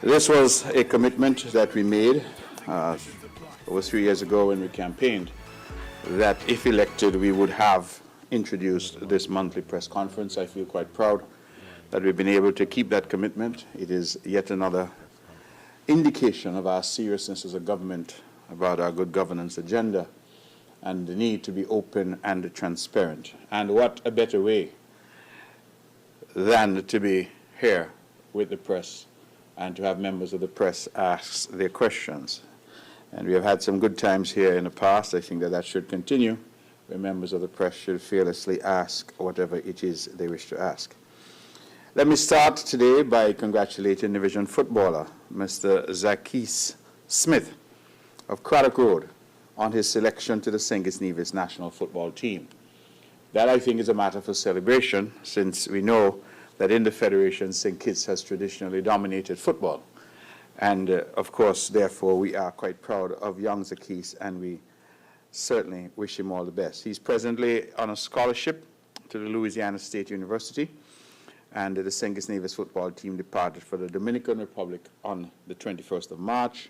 This was a commitment that we made over 3 years ago when we campaigned that if elected we would have introduced this monthly press conference. I feel quite proud that we've been able to keep that commitment. It is yet another indication of our seriousness as a government about our good governance agenda and the need to be open and transparent. And what a better way than to be here with the press and to have members of the press ask their questions. And we have had some good times here in the past. I think that that should continue, where members of the press should fearlessly ask whatever it is they wish to ask. Let me start today by congratulating Division footballer, Mr. Zackees Smith of Craddock Road, on his selection to the St Kitts and Nevis national football team. That, I think, is a matter for celebration, since we know that in the Federation, St. Kitts has traditionally dominated football. And, of course, therefore, we are quite proud of young Zackees, and we certainly wish him all the best. He's presently on a scholarship to the Louisiana State University, and the St. Kitts and Nevis football team departed for the Dominican Republic on the 21st of March.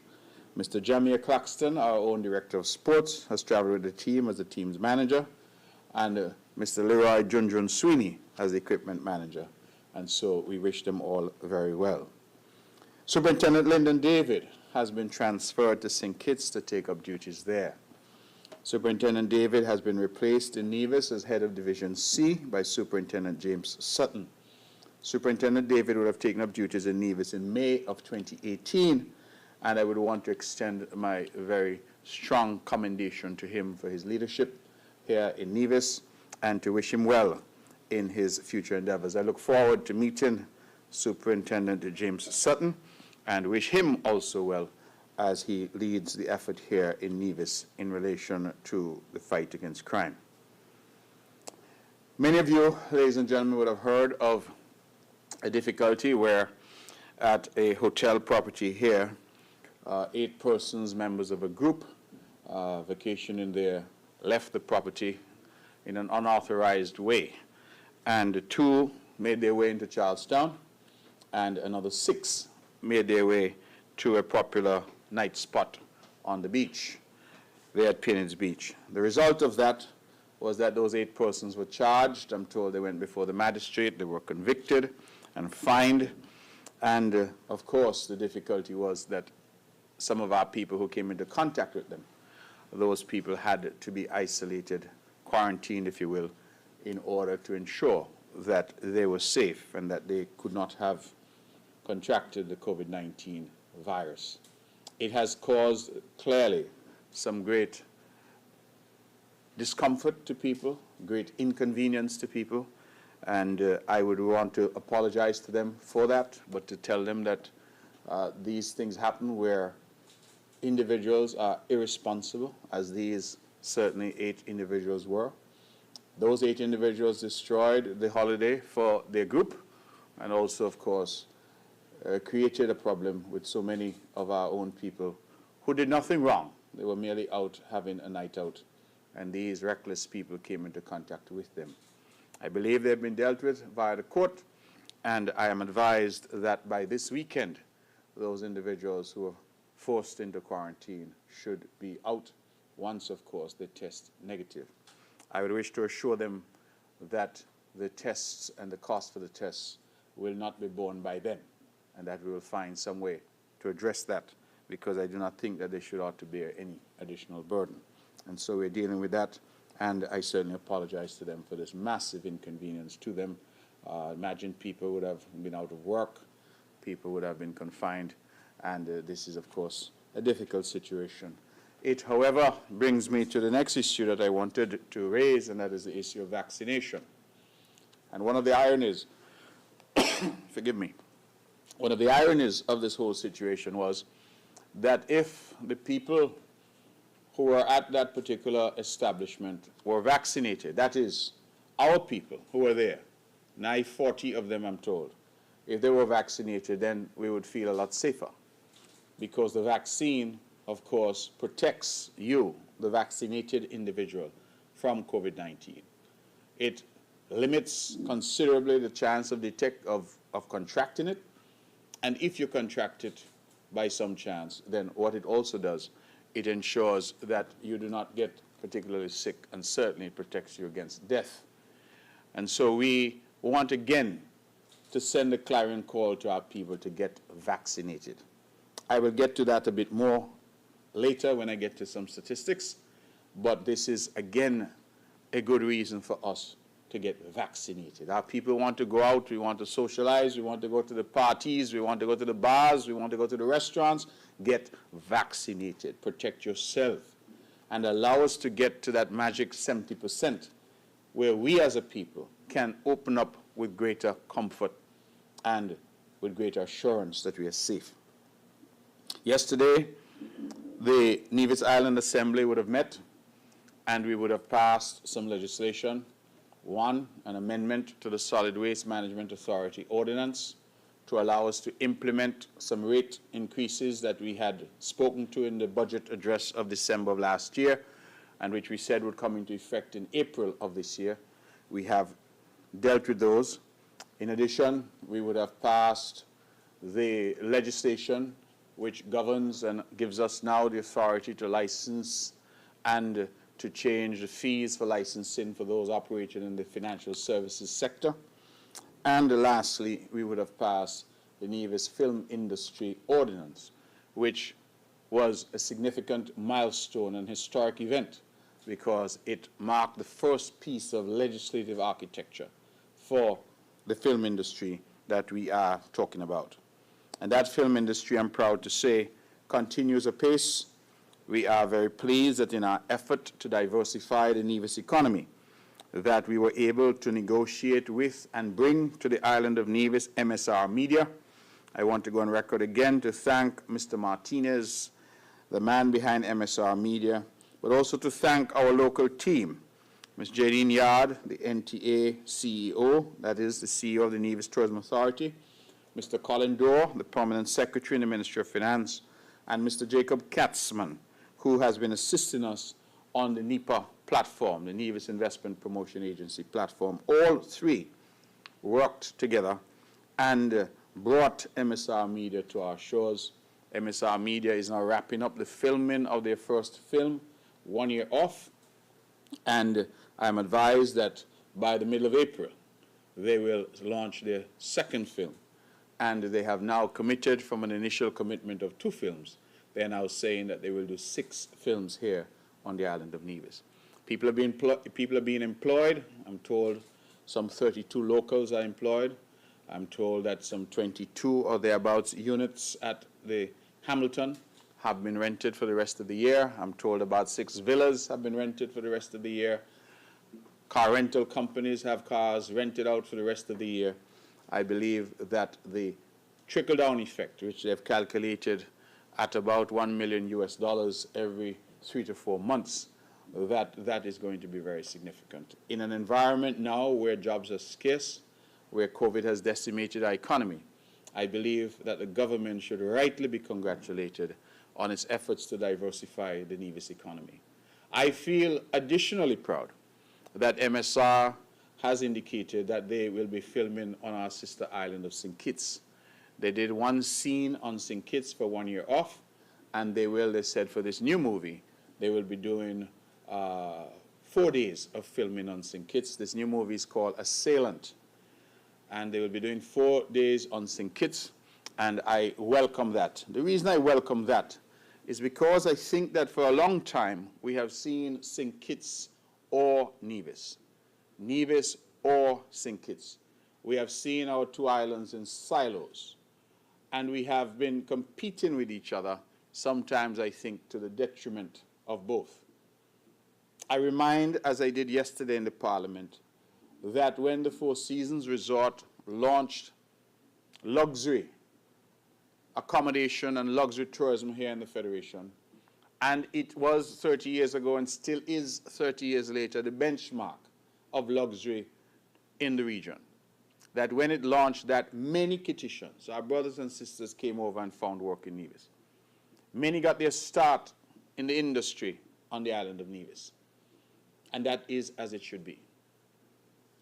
Mr. Jamia Claxton, our own Director of Sports, has traveled with the team as the team's manager, and Mr. Leroy Junjun Sweeney as the equipment manager. And so we wish them all very well. Superintendent Lyndon David has been transferred to St. Kitts to take up duties there. Superintendent David has been replaced in Nevis as head of Division C by Superintendent James Sutton. Superintendent David would have taken up duties in Nevis in May of 2018, and I would want to extend my very strong commendation to him for his leadership here in Nevis and to wish him well in his future endeavors. I look forward to meeting Superintendent James Sutton and wish him also well as he leads the effort here in Nevis in relation to the fight against crime. Many of you, ladies and gentlemen, would have heard of a difficulty where at a hotel property here, 8 persons, members of a group, vacationing there, left the property in an unauthorized way. And 2 made their way into Charlestown, and another 6 made their way to a popular night spot on the beach, there at Peonage Beach. The result of that was that those 8 persons were charged. I'm told they went before the magistrate, they were convicted and fined. And of course, the difficulty was that some of our people who came into contact with them, those people had to be isolated, quarantined, if you will, in order to ensure that they were safe and that they could not have contracted the COVID-19 virus. It has caused clearly some great discomfort to people, great inconvenience to people, and I would want to apologize to them for that, but to tell them that these things happen where individuals are irresponsible, as these certainly 8 individuals were. Those 8 individuals destroyed the holiday for their group and also, of course, created a problem with so many of our own people who did nothing wrong. They were merely out having a night out, and these reckless people came into contact with them. I believe they've been dealt with via the court, and I am advised that by this weekend, those individuals who were forced into quarantine should be out once, of course, they test negative. I would wish to assure them that the tests and the cost for the tests will not be borne by them, and that we will find some way to address that, because I do not think that they should ought to bear any additional burden. And so we're dealing with that, and I certainly apologize to them for this massive inconvenience to them. Imagine people would have been out of work, people would have been confined, and this is, of course, a difficult situation. It, however, brings me to the next issue that I wanted to raise, and that is the issue of vaccination. And one of the ironies, forgive me, one of the ironies of this whole situation was that if the people who were at that particular establishment were vaccinated, that is, our people who were there, nigh 40 of them, I'm told, if they were vaccinated, then we would feel a lot safer, because the vaccine, of course, protects you, the vaccinated individual, from COVID-19. It limits considerably the chance of contracting it, And if you contract it by some chance, then what it also does, it ensures that you do not get particularly sick, and certainly it protects you against death. And so we want again to send a clarion call to our people to get vaccinated. I will get to that a bit more later when I get to some statistics, but this is again a good reason for us to get vaccinated. Our people want to go out, we want to socialize, we want to go to the parties, we want to go to the bars, we want to go to the restaurants. Get vaccinated, protect yourself, and allow us to get to that magic 70% where we as a people can open up with greater comfort and with greater assurance that we are safe. Yesterday, the Nevis Island Assembly would have met and we would have passed some legislation. One, an amendment to the Solid Waste Management Authority Ordinance to allow us to implement some rate increases that we had spoken to in the budget address of December of last year, and which we said would come into effect in April of this year. We have dealt with those. In addition, we would have passed the legislation which governs and gives us now the authority to license and to change the fees for licensing for those operating in the financial services sector. And lastly, we would have passed the Nevis Film Industry Ordinance, which was a significant milestone and historic event because it marked the first piece of legislative architecture for the film industry that we are talking about. And that film industry, I'm proud to say, continues apace. We are very pleased that in our effort to diversify the Nevis economy, that we were able to negotiate with and bring to the island of Nevis MSR Media. I want to go on record again to thank Mr. Martinez, the man behind MSR Media, but also to thank our local team, Ms. Jadine Yard, the NTA CEO, that is the CEO of the Nevis Tourism Authority, Mr. Colin Dorr, the Permanent Secretary in the Ministry of Finance, and Mr. Jacob Katzman, who has been assisting us on the NEPA platform, the Nevis Investment Promotion Agency platform. All three worked together and brought MSR Media to our shores. MSR Media is now wrapping up the filming of their first film, 1 year off, and I'm advised that by the middle of April, they will launch their second film. And they have now committed from an initial commitment of 2 films. They're now saying that they will do 6 films here on the island of Nevis. People are being employed. I'm told some 32 locals are employed. I'm told that some 22 or thereabouts units at the Hamilton have been rented for the rest of the year. I'm told about 6 villas have been rented for the rest of the year. Car rental companies have cars rented out for the rest of the year. I believe that the trickle-down effect, which they've calculated at about $1 million every 3 to 4 months, that is going to be very significant. In an environment now where jobs are scarce, where COVID has decimated our economy, I believe that the government should rightly be congratulated on its efforts to diversify the Nevis economy. I feel additionally proud that MSR has indicated that they will be filming on our sister island of St Kitts. They did 1 scene on St Kitts for 1 year off, and they said, for this new movie, they will be doing 4 days of filming on St Kitts. This new movie is called Assailant, and they will be doing 4 days on St Kitts, and I welcome that. The reason I welcome that is because I think that for a long time we have seen St Kitts or Nevis, Nevis or St Kitts. We have seen our 2 islands in silos, and we have been competing with each other, sometimes I think to the detriment of both. I remind, as I did yesterday in the Parliament, that when the Four Seasons Resort launched luxury accommodation and luxury tourism here in the Federation, and it was 30 years ago and still is 30 years later the benchmark of luxury in the region, that when it launched that, many Kittitians, our brothers and sisters, came over and found work in Nevis. Many got their start in the industry on the island of Nevis, and that is as it should be.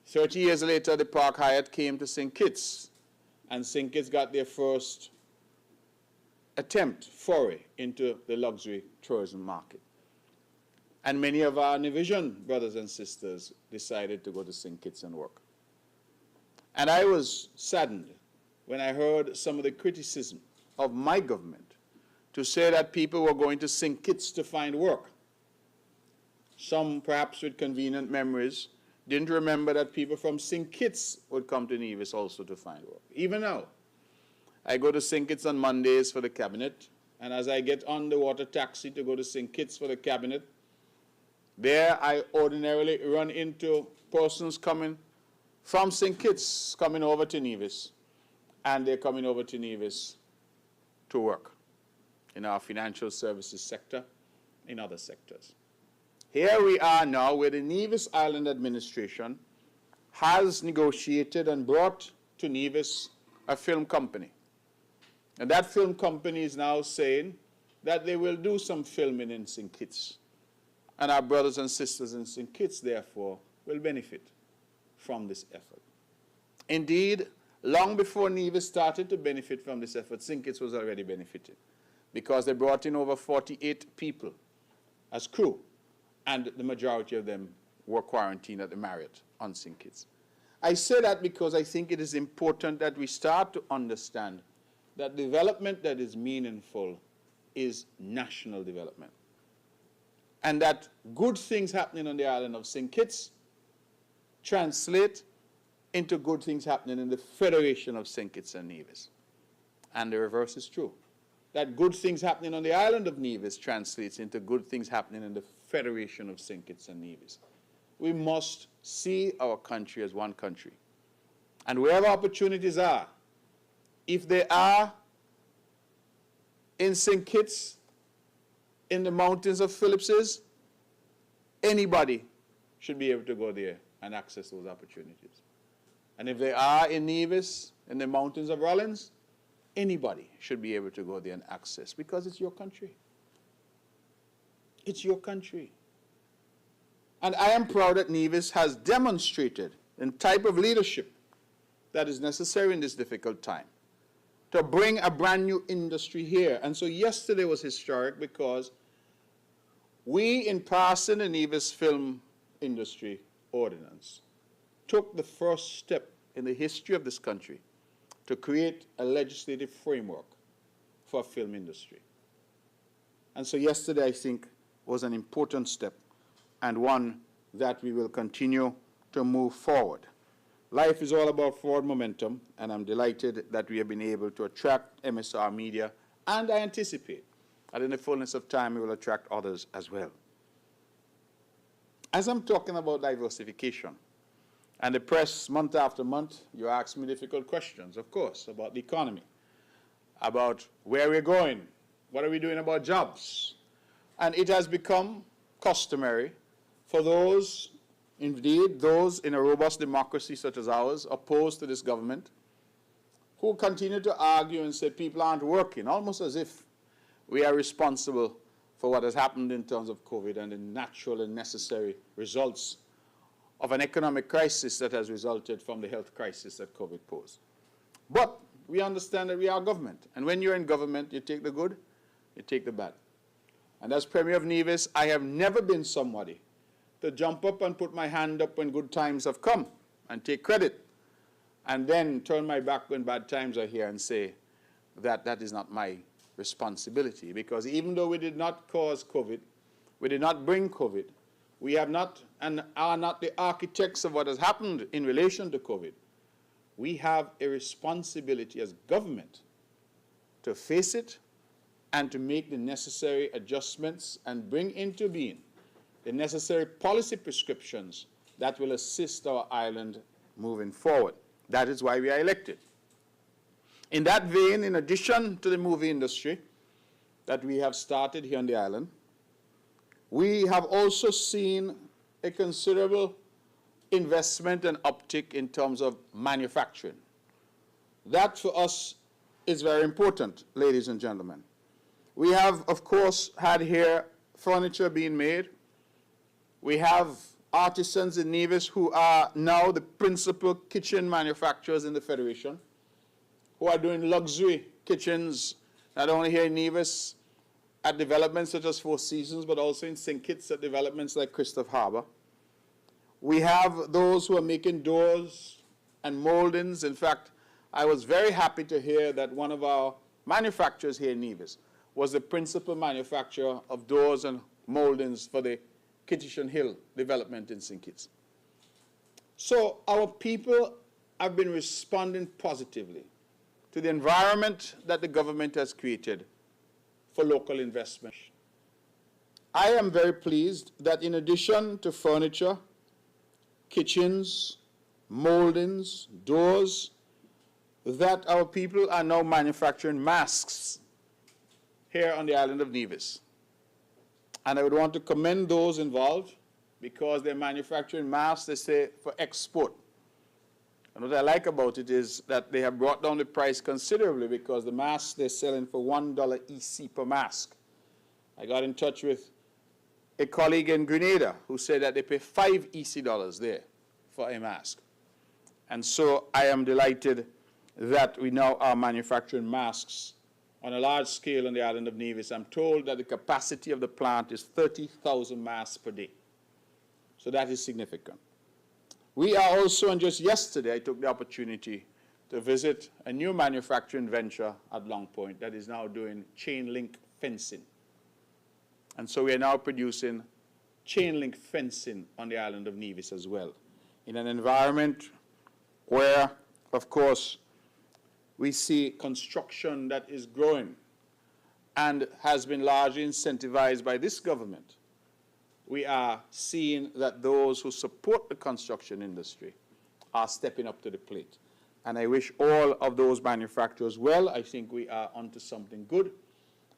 30 years later, the Park Hyatt came to St. Kitts, and St Kitts got their first foray into the luxury tourism market. And many of our Nevision brothers and sisters decided to go to St Kitts and work. And I was saddened when I heard some of the criticism of my government to say that people were going to St Kitts to find work. Some, perhaps with convenient memories, didn't remember that people from St Kitts would come to Nevis also to find work. Even now, I go to St Kitts on Mondays for the cabinet, and as I get on the water taxi to go to St Kitts for the cabinet, there I ordinarily run into persons coming from St Kitts, coming over to Nevis, and they're coming over to Nevis to work in our financial services sector, in other sectors. Here we are now where the Nevis Island Administration has negotiated and brought to Nevis a film company. And that film company is now saying that they will do some filming in St. Kitts. And our brothers and sisters in St. Kitts, therefore, will benefit from this effort. Indeed, long before Nevis started to benefit from this effort, St. Kitts was already benefiting because they brought in over 48 people as crew, and the majority of them were quarantined at the Marriott on St. Kitts. I say that because I think it is important that we start to understand that development that is meaningful is national development. And that good things happening on the island of St. Kitts translate into good things happening in the Federation of St. Kitts and Nevis. And the reverse is true. That good things happening on the island of Nevis translates into good things happening in the Federation of St. Kitts and Nevis. We must see our country as one country. And wherever opportunities are, if they are in St. Kitts, in the mountains of Phillips's, anybody should be able to go there and access those opportunities. And if they are in Nevis, in the mountains of Rollins, anybody should be able to go there and access, because it's your country. It's your country. And I am proud that Nevis has demonstrated the type of leadership that is necessary in this difficult time to bring a brand new industry here. And so yesterday was historic because we, in passing the Nevis film industry ordinance, took the first step in the history of this country to create a legislative framework for a film industry. And so yesterday, I think, was an important step and one that we will continue to move forward. Life is all about forward momentum, and I'm delighted that we have been able to attract MSR Media, and I anticipate that in the fullness of time, we will attract others as well. As I'm talking about diversification, and the press, month after month, you ask me difficult questions, of course, about the economy, about where we're going, what are we doing about jobs. And it has become customary for those, indeed, those in a robust democracy such as ours, opposed to this government, who continue to argue and say people aren't working, almost as if we are responsible for what has happened in terms of COVID and the natural and necessary results of an economic crisis that has resulted from the health crisis that COVID posed. But we understand that we are government, and when you're in government, you take the good, you take the bad. And as Premier of Nevis, I have never been somebody to jump up and put my hand up when good times have come and take credit, and then turn my back when bad times are here and say that that is not my responsibility. Because even though we did not cause COVID, we did not bring COVID, we have not and are not the architects of what has happened in relation to COVID, we have a responsibility as government to face it and to make the necessary adjustments and bring into being the necessary policy prescriptions that will assist our island moving forward. That is why we are elected. In that vein, in addition to the movie industry that we have started here on the island, we have also seen a considerable investment and uptick in terms of manufacturing. That for us is very important, ladies and gentlemen. We have, of course, had here furniture being made. We have artisans in Nevis who are now the principal kitchen manufacturers in the Federation. who are doing luxury kitchens, not only here in Nevis at developments such as Four Seasons, but also in St Kitts at developments like Christophe Harbour. We have those who are making doors and moldings. In fact, I was very happy to hear that one of our manufacturers here in Nevis was the principal manufacturer of doors and moldings for the Kittish Hill development in St Kitts. So our people have been responding positively to the environment that the government has created for local investment. I am very pleased that in addition to furniture, kitchens, moldings, doors, that our people are now manufacturing masks here on the island of Nevis. And I would want to commend those involved because they're manufacturing masks, they say, for export. And what I like about it is that they have brought down the price considerably because the masks they're selling for $1 EC per mask. I got in touch with a colleague in Grenada who said that they pay $5 EC there for a mask. And so I am delighted that we now are manufacturing masks on a large scale on the island of Nevis. I'm told that the capacity of the plant is 30,000 masks per day. So that is significant. We are also, and just yesterday I took the opportunity to visit a new manufacturing venture at Long Point that is now doing chain link fencing. And so we are now producing chain link fencing on the island of Nevis as well, in an environment where, of course, we see construction that is growing and has been largely incentivized by this government. We are seeing that those who support the construction industry are stepping up to the plate. And I wish all of those manufacturers well. I think we are onto something good,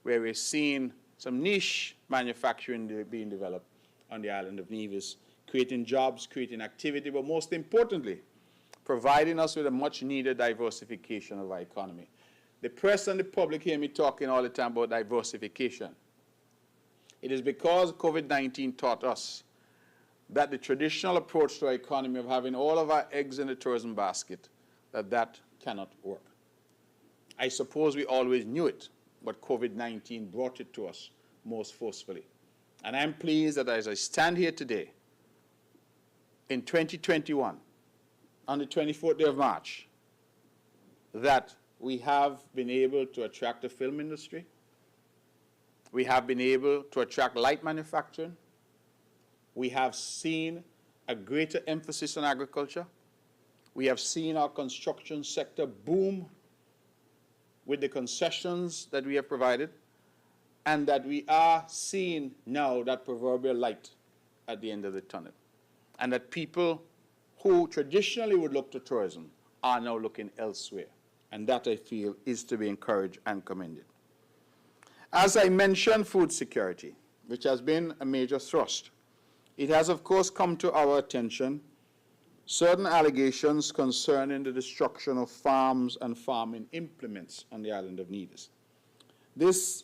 where we're seeing some niche manufacturing being developed on the island of Nevis, creating jobs, creating activity, but most importantly, providing us with a much-needed diversification of our economy. The press and the public hear me talking all the time about diversification. It is because COVID-19 taught us that the traditional approach to our economy of having all of our eggs in the tourism basket, that cannot work. I suppose we always knew it, but COVID-19 brought it to us most forcefully. And I'm pleased that as I stand here today, in 2021, on the 24th day of March, that we have been able to attract the film industry. We have been able to attract light manufacturing. We have seen a greater emphasis on agriculture. We have seen our construction sector boom with the concessions that we have provided, and that we are seeing now that proverbial light at the end of the tunnel. And that people who traditionally would look to tourism are now looking elsewhere. And that, I feel, is to be encouraged and commended. As I mentioned, food security, which has been a major thrust. It has, of course, come to our attention certain allegations concerning the destruction of farms and farming implements on the island of Nevis. This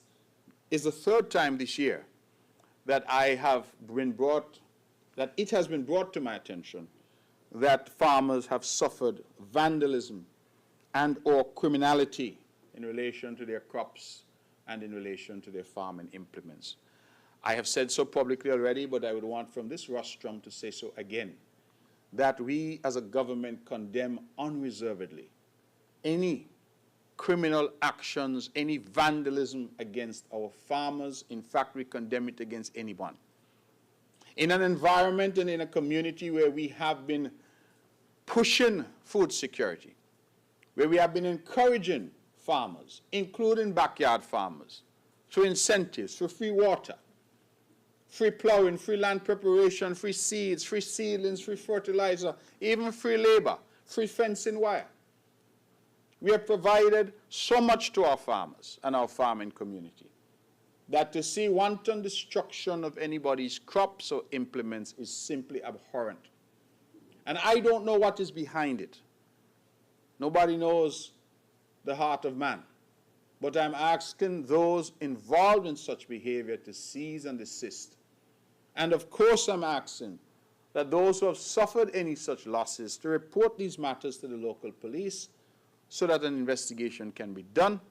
is the third time this year that it has been brought to my attention that farmers have suffered vandalism and or criminality in relation to their crops and in relation to their farming implements. I have said so publicly already, but I would want from this rostrum to say so again, that we as a government condemn unreservedly any criminal actions, any vandalism against our farmers. In fact, we condemn it against anyone. In an environment and in a community where we have been pushing food security, where we have been encouraging farmers, including backyard farmers, through incentives, through free water, free plowing, free land preparation, free seeds, free seedlings, free fertilizer, even free labor, free fencing wire. We have provided so much to our farmers and our farming community that to see wanton destruction of anybody's crops or implements is simply abhorrent. And I don't know what is behind it. Nobody knows the heart of man. But I'm asking those involved in such behavior to cease and desist. And of course I'm asking that those who have suffered any such losses to report these matters to the local police so that an investigation can be done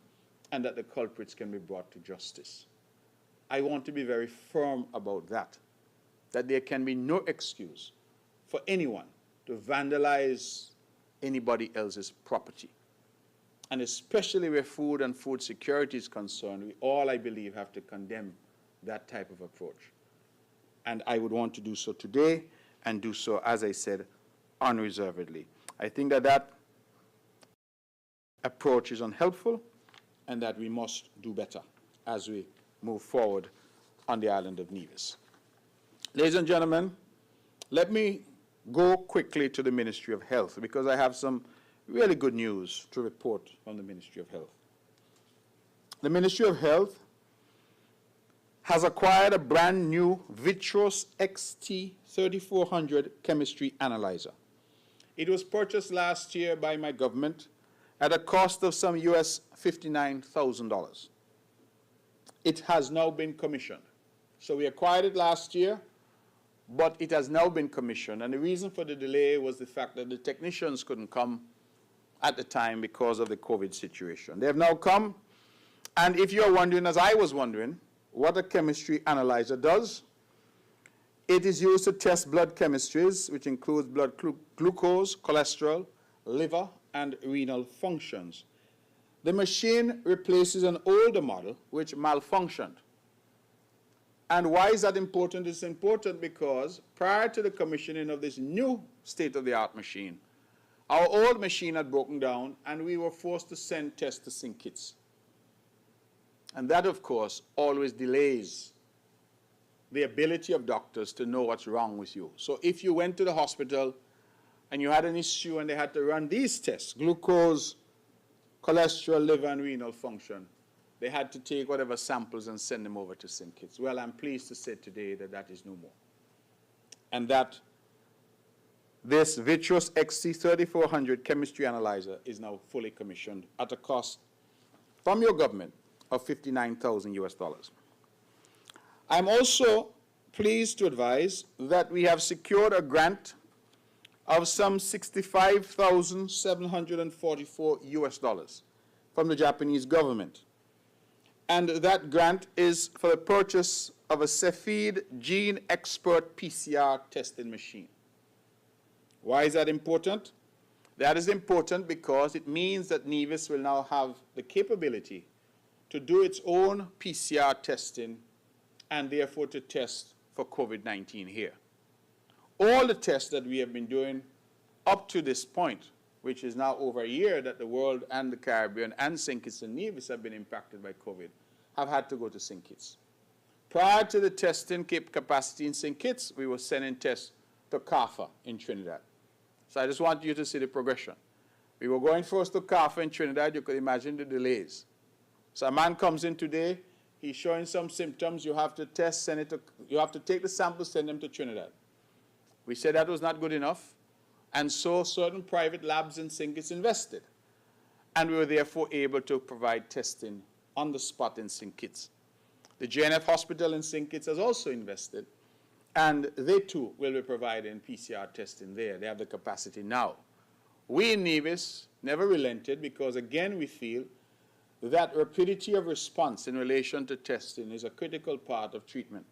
and that the culprits can be brought to justice. I want to be very firm about that there can be no excuse for anyone to vandalize anybody else's property. And especially where food and food security is concerned, we all, I believe, have to condemn that type of approach. And I would want to do so today and do so, as I said, unreservedly. I think that approach is unhelpful and that we must do better as we move forward on the island of Nevis. Ladies and gentlemen, let me go quickly to the Ministry of Health because I have some really good news to report from the Ministry of Health. The Ministry of Health has acquired a brand new Vitros XT3400 chemistry analyzer. It was purchased last year by my government at a cost of some US $59,000. It has now been commissioned. So we acquired it last year, but it has now been commissioned. And the reason for the delay was the fact that the technicians couldn't come at the time because of the COVID situation. They have now come, and if you're wondering, as I was wondering, what a chemistry analyzer does, it is used to test blood chemistries, which includes blood glucose, cholesterol, liver, and renal functions. The machine replaces an older model which malfunctioned. And why is that important? It's important because prior to the commissioning of this new state-of-the-art machine, our old machine had broken down and we were forced to send tests to St Kitts. And that, of course, always delays the ability of doctors to know what's wrong with you. So if you went to the hospital and you had an issue and they had to run these tests, glucose, cholesterol, liver, and renal function, they had to take whatever samples and send them over to St Kitts. Well, I'm pleased to say today that that is no more. And that this Vitros XT3400 chemistry analyzer is now fully commissioned at a cost from your government of $59,000 US. I'm also pleased to advise that we have secured a grant of some $65,744 US from the Japanese government. And that grant is for the purchase of a Cepheid Gene Expert PCR testing machine. Why is that important? That is important because it means that Nevis will now have the capability to do its own PCR testing and therefore to test for COVID-19 here. All the tests that we have been doing up to this point, which is now over a year that the world and the Caribbean and St Kitts and Nevis have been impacted by COVID, have had to go to St Kitts. Prior to the testing capacity in St Kitts, we were sending tests to CARFA in Trinidad. So I just want you to see the progression. We were going first to CARFA in Trinidad. You could imagine the delays. So a man comes in today, he's showing some symptoms, you have to test, send it to, you have to take the samples, send them to Trinidad. We said that was not good enough, and so certain private labs in St Kitts invested. And we were therefore able to provide testing on the spot in St Kitts. The JNF hospital in St Kitts has also invested, and they too will be providing PCR testing there. They have the capacity now. We in Nevis never relented because, again, we feel that rapidity of response in relation to testing is a critical part of treatment.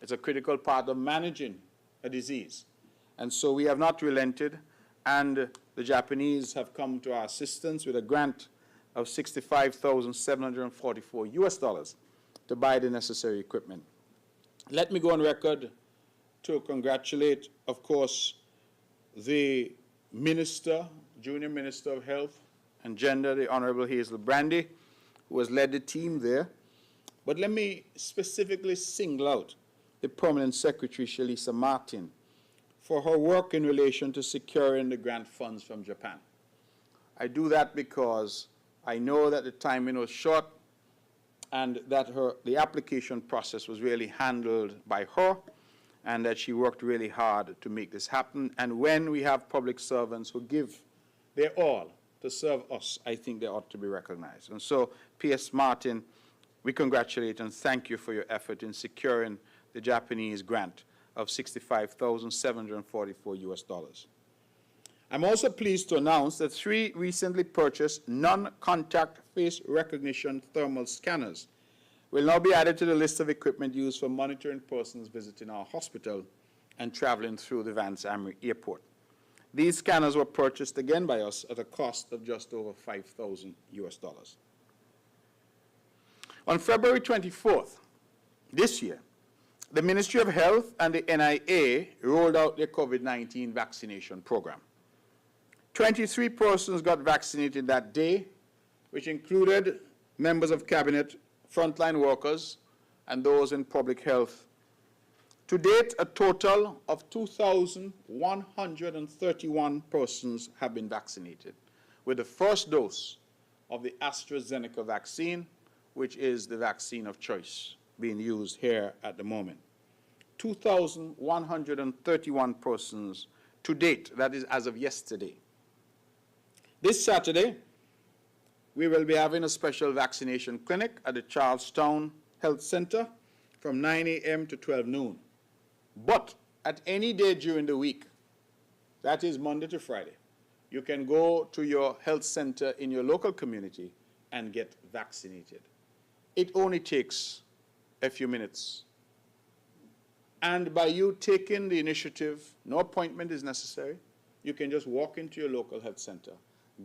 It's a critical part of managing a disease. And so we have not relented, and the Japanese have come to our assistance with a grant of $65,744 US to buy the necessary equipment. Let me go on record to congratulate, of course, the Minister, Junior Minister of Health and Gender, the Honorable Hazel Brantley, who has led the team there. But let me specifically single out the Permanent Secretary, Shalisa Martin, for her work in relation to securing the grant funds from Japan. I do that because I know that the timing was short and that the application process was really handled by her and that she worked really hard to make this happen. And when we have public servants who give their all to serve us, I think they ought to be recognized. And so, P.S. Martin, we congratulate and thank you for your effort in securing the Japanese grant of $65,744 US. I'm also pleased to announce that 3 recently purchased non-contact face recognition thermal scanners will now be added to the list of equipment used for monitoring persons visiting our hospital and traveling through the Vance Amory Airport. These scanners were purchased again by us at a cost of just over $5,000 US. On February 24th this year, the Ministry of Health and the NIA rolled out their COVID-19 vaccination program. 23 persons got vaccinated that day, which included members of cabinet, frontline workers, and those in public health. To date, a total of 2,131 persons have been vaccinated with the first dose of the AstraZeneca vaccine, which is the vaccine of choice being used here at the moment. 2,131 persons to date, that is as of yesterday. This Saturday, we will be having a special vaccination clinic at the Charlestown Health Center from 9 a.m. to 12 noon. But at any day during the week, that is Monday to Friday, you can go to your health center in your local community and get vaccinated. It only takes a few minutes. And by you taking the initiative, no appointment is necessary. You can just walk into your local health center,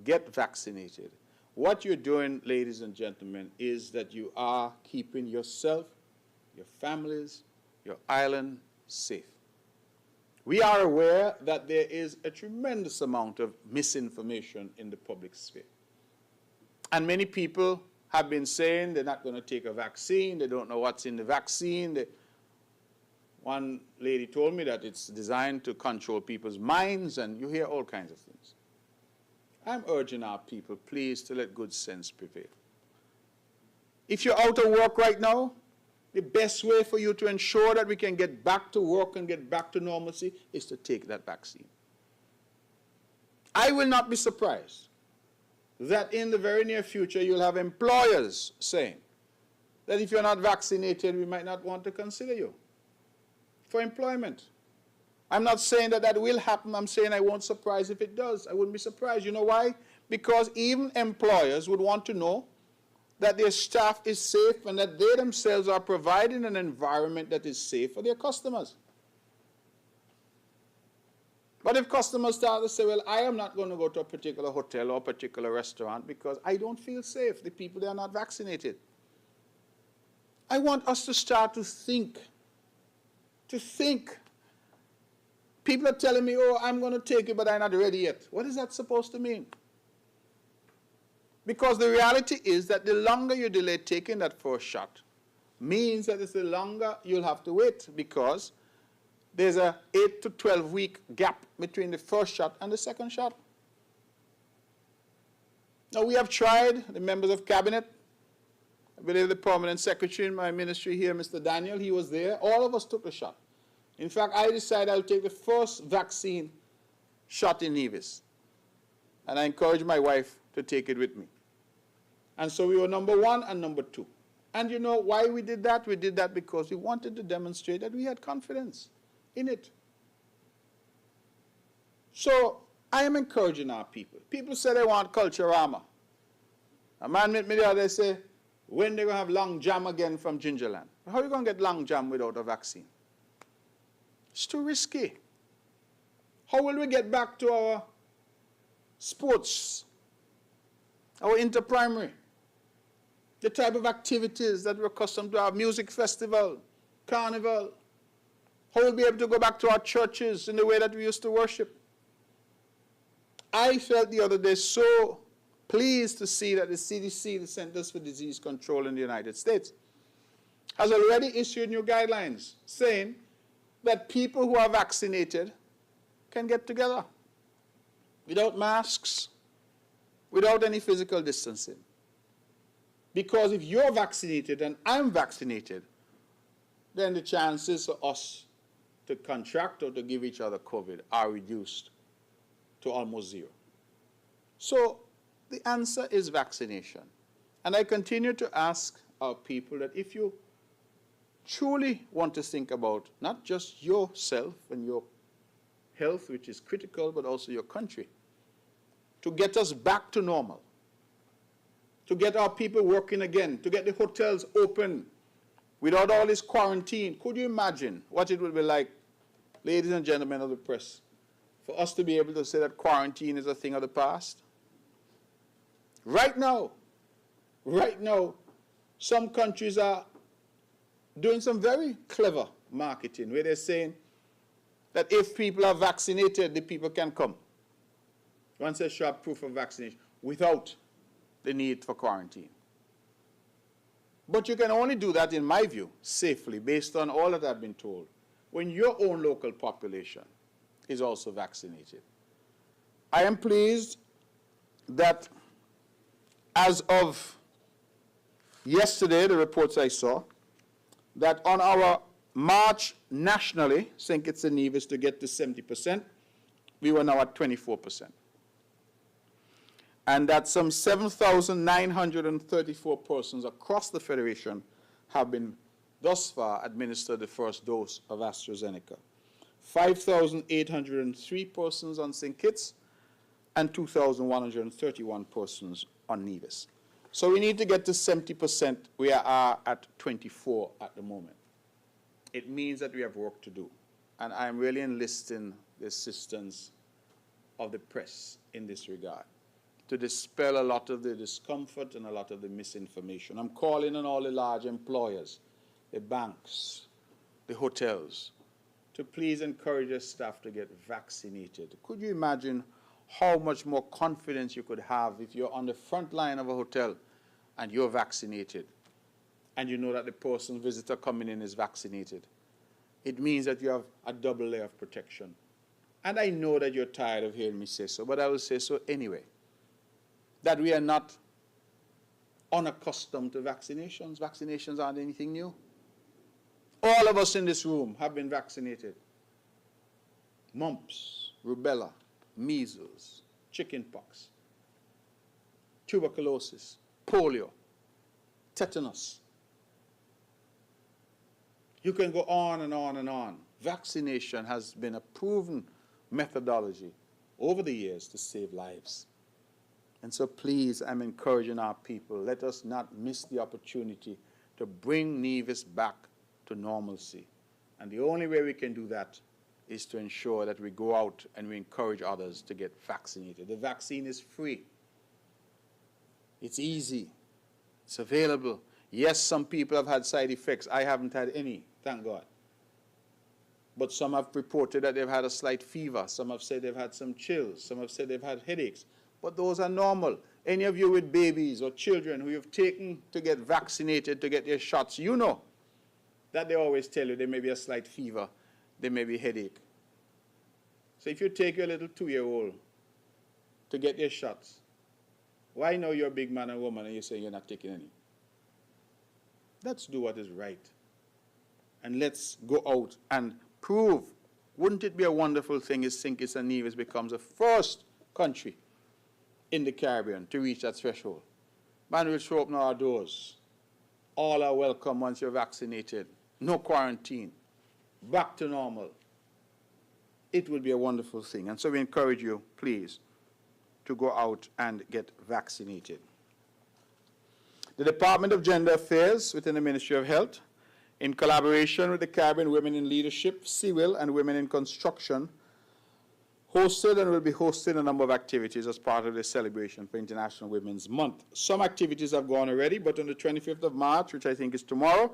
get vaccinated. What you're doing, ladies and gentlemen, is that you are keeping yourself, your families, your island safe. We are aware that there is a tremendous amount of misinformation in the public sphere. And many people have been saying they're not going to take a vaccine, they don't know what's in the vaccine. One lady told me that it's designed to control people's minds, and you hear all kinds of things. I'm urging our people, please, to let good sense prevail. If you're out of work right now, the best way for you to ensure that we can get back to work and get back to normalcy is to take that vaccine. I will not be surprised that in the very near future you'll have employers saying that if you're not vaccinated, we might not want to consider you for employment. I'm not saying that that will happen. I'm saying I won't surprise if it does. I wouldn't be surprised. You know why? Because even employers would want to know that their staff is safe and that they themselves are providing an environment that is safe for their customers. But if customers start to say, well, I am not going to go to a particular hotel or a particular restaurant because I don't feel safe, the people there are not vaccinated. I want us to start to think. People are telling me, oh, I'm going to take it, but I'm not ready yet. What is that supposed to mean? Because the reality is that the longer you delay taking that first shot means that it's the longer you'll have to wait, because there's a 8 to 12 week gap between the first shot and the second shot. Now, we have tried, the members of cabinet, I believe the permanent secretary in my ministry here, Mr. Daniel, he was there. All of us took the shot. In fact, I decided I'll take the first vaccine shot in Nevis. And I encouraged my wife to take it with me. And so we were number 1 and number 2. And you know why we did that? We did that because we wanted to demonstrate that we had confidence in it. So I am encouraging our people. People say they want culture armor. A man met me the other day say, when they're going to have long jam again from Gingerland? How are you going to get long jam without a vaccine? It's too risky. How will we get back to our sports, our interprimary, the type of activities that we're accustomed to have, music festival, carnival? How will we be able to go back to our churches in the way that we used to worship? I felt the other day so pleased to see that the CDC, the Centers for Disease Control in the United States, has already issued new guidelines saying that people who are vaccinated can get together without masks, without any physical distancing. Because if you're vaccinated and I'm vaccinated, then the chances for us to contract or to give each other COVID are reduced to almost zero. So the answer is vaccination. And I continue to ask our people that if you truly want to think about not just yourself and your health, which is critical, but also your country, to get us back to normal, to get our people working again, to get the hotels open without all this quarantine. Could you imagine what it would be like, ladies and gentlemen of the press, for us to be able to say that quarantine is a thing of the past? Right now, some countries are doing some very clever marketing where they're saying that if people are vaccinated, the people can come once they show proof of vaccination without the need for quarantine. But you can only do that, in my view, safely, based on all that I've been told, when your own local population is also vaccinated. I am pleased that as of yesterday, the reports I saw, that on our march nationally, St Kitts and Nevis, to get to 70%, we were now at 24%. And that some 7,934 persons across the Federation have been thus far administered the first dose of AstraZeneca. 5,803 persons on St. Kitts and 2,131 persons on Nevis. So we need to get to 70%. We are at 24 at the moment. It means that we have work to do. And I am really enlisting the assistance of the press in this regard to dispel a lot of the discomfort and a lot of the misinformation. I'm calling on all the large employers, the banks, the hotels, to please encourage their staff to get vaccinated. Could you imagine how much more confidence you could have if you're on the front line of a hotel and you're vaccinated and you know that the person, visitor coming in is vaccinated? It means that you have a double layer of protection. And I know that you're tired of hearing me say so, but I will say so anyway, that we are not unaccustomed to vaccinations. Vaccinations aren't anything new. All of us in this room have been vaccinated. Mumps, rubella, measles, chickenpox, tuberculosis, polio, tetanus. You can go on and on and on. Vaccination has been a proven methodology over the years to save lives. And so please, I'm encouraging our people, let us not miss the opportunity to bring Nevis back to normalcy. And the only way we can do that is to ensure that we go out and we encourage others to get vaccinated. The vaccine is free. It's easy. It's available. Yes, some people have had side effects. I haven't had any, thank God. But some have reported that they've had a slight fever. Some have said they've had some chills. Some have said they've had headaches. But those are normal. Any of you with babies or children who you've taken to get vaccinated, to get their shots, you know that they always tell you there may be a slight fever, there may be a headache. So if you take your little 2-year-old to get their shots, why now you're a big man and woman and you say you're not taking any? Let's do what is right. And let's go out and prove. Wouldn't it be a wonderful thing if St. Kitts and Nevis becomes the first country in the Caribbean to reach that threshold? Man, we'll throw open our doors. All are welcome once you're vaccinated. No quarantine. Back to normal. It will be a wonderful thing. And so we encourage you, please, to go out and get vaccinated. The Department of Gender Affairs within the Ministry of Health, in collaboration with the Caribbean Women in Leadership, CIWIL, and Women in Construction, hosted and will be hosting a number of activities as part of the celebration for International Women's Month. Some activities have gone already, but on the 25th of March, which I think is tomorrow,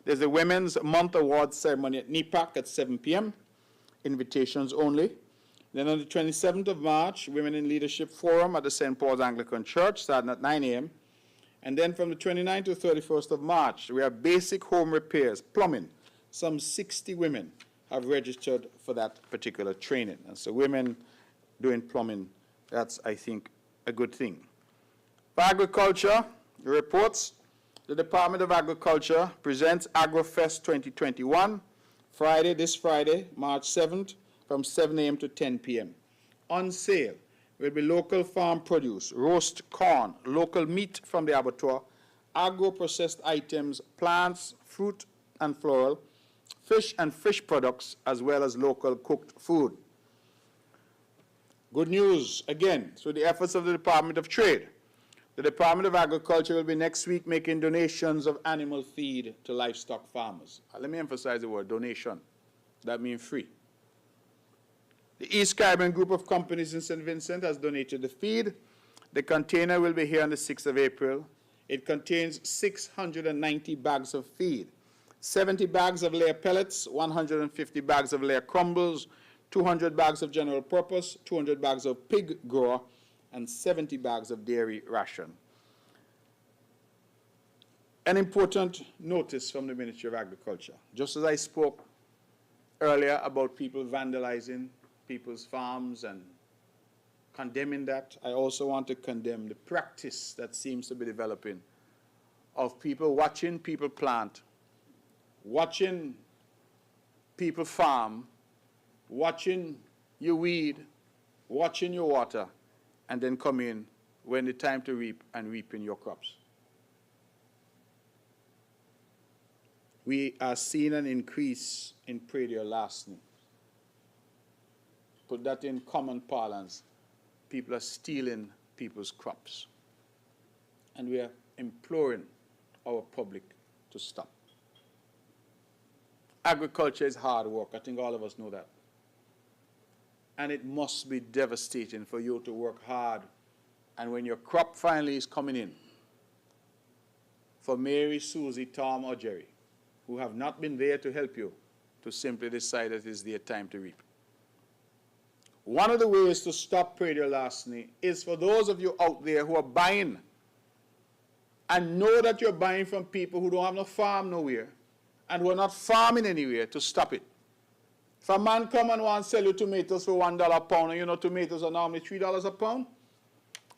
there's the Women's Month Awards ceremony at NEPAC at 7 p.m., invitations only. Then on the 27th of March, Women in Leadership Forum at the St. Paul's Anglican Church, starting at 9 a.m. And then from the 29th to 31st of March, we have basic home repairs, plumbing. Some 60 women have registered for that particular training. And so women doing plumbing, that's, I think, a good thing. For agriculture, the reports, the Department of Agriculture presents AgroFest 2021, this Friday, March 7th, from 7 a.m. to 10 p.m. On sale will be local farm produce, roast corn, local meat from the abattoir, agro-processed items, plants, fruit and floral, fish and fish products, as well as local cooked food. Good news, again, through the efforts of the Department of Trade. The Department of Agriculture will be next week making donations of animal feed to livestock farmers. Let me emphasize the word donation. That means free. The East Caribbean Group of Companies in St. Vincent has donated the feed. The container will be here on the 6th of April. It contains 690 bags of feed, 70 bags of layer pellets, 150 bags of layer crumbles, 200 bags of general purpose, 200 bags of pig grower, and 70 bags of dairy ration. An important notice from the Ministry of Agriculture. Just as I spoke earlier about people vandalizing people's farms and condemning that, I also want to condemn the practice that seems to be developing of people watching people plant, watching people farm, watching you weed, watching your water, and then come in when the time to reap and reaping your crops. We are seeing an increase in predial larceny. Put that in common parlance. People are stealing people's crops. And we are imploring our public to stop. Agriculture is hard work. I think all of us know that. And it must be devastating for you to work hard. And when your crop finally is coming in, for Mary, Susie, Tom, or Jerry, who have not been there to help you, to simply decide that it is their time to reap. One of the ways to stop predial larceny is for those of you out there who are buying and know that you're buying from people who don't have no farm nowhere and who are not farming anywhere, to stop it. If a man come and wants to sell you tomatoes for $1 a pound, and you know tomatoes are normally $3 a pound,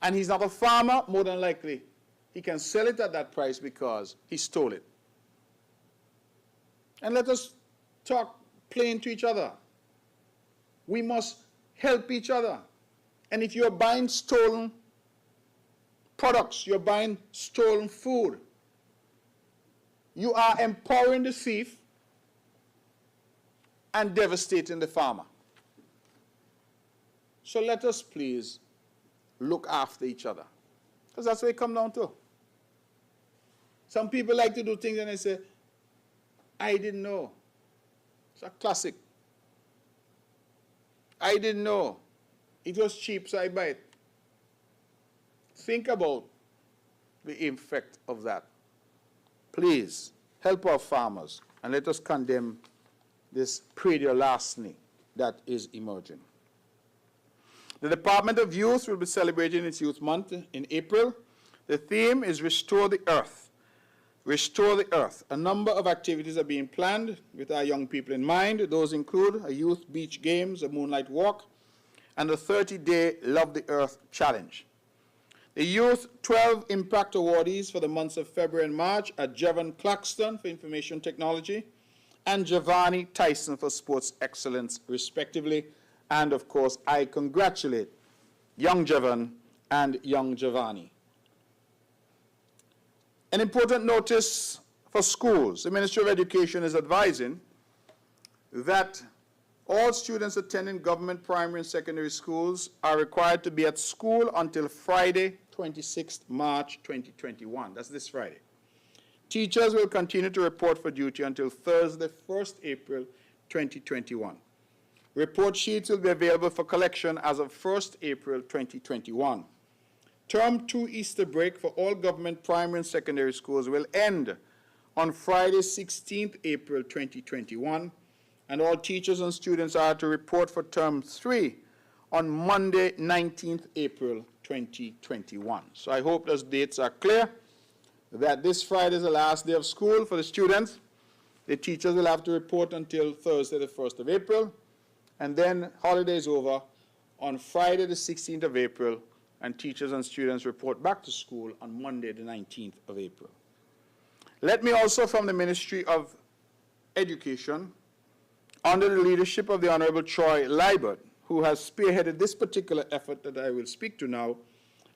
and he's not a farmer, more than likely he can sell it at that price because he stole it. And let us talk plain to each other. We must help each other. And if you're buying stolen products, you're buying stolen food, you are empowering the thief and devastating the farmer. So let us please look after each other, because that's what it comes down to. Some people like to do things and they say, I didn't know. It's a classic. I didn't know. It was cheap, so I buy it. Think about the effect of that. Please help our farmers and let us condemn this predial larceny that is emerging. The Department of Youth will be celebrating its Youth Month in April. The theme is Restore the Earth. Restore the Earth. A number of activities are being planned with our young people in mind. Those include a youth beach games, a moonlight walk, and a 30-day Love the Earth challenge. The Youth 12 Impact Awardees for the months of February and March are Jevon Claxton for Information Technology and Giovanni Tyson for Sports Excellence, respectively. And, of course, I congratulate young Jevon and young Giovanni. An important notice for schools. The Ministry of Education is advising that all students attending government primary and secondary schools are required to be at school until Friday, 26th March 2021. That's this Friday. Teachers will continue to report for duty until Thursday, 1st April 2021. Report sheets will be available for collection as of 1st April 2021. Term 2 Easter break for all government primary and secondary schools will end on Friday, 16th April 2021, and all teachers and students are to report for Term 3 on Monday, 19th April 2021. So I hope those dates are clear, that this Friday is the last day of school for the students. The teachers will have to report until Thursday, the 1st of April, and then holidays over on Friday, the 16th of April, and teachers and students report back to school on Monday, the 19th of April. Let me also, from the Ministry of Education, under the leadership of the Honorable Troy Liebert, who has spearheaded this particular effort that I will speak to now,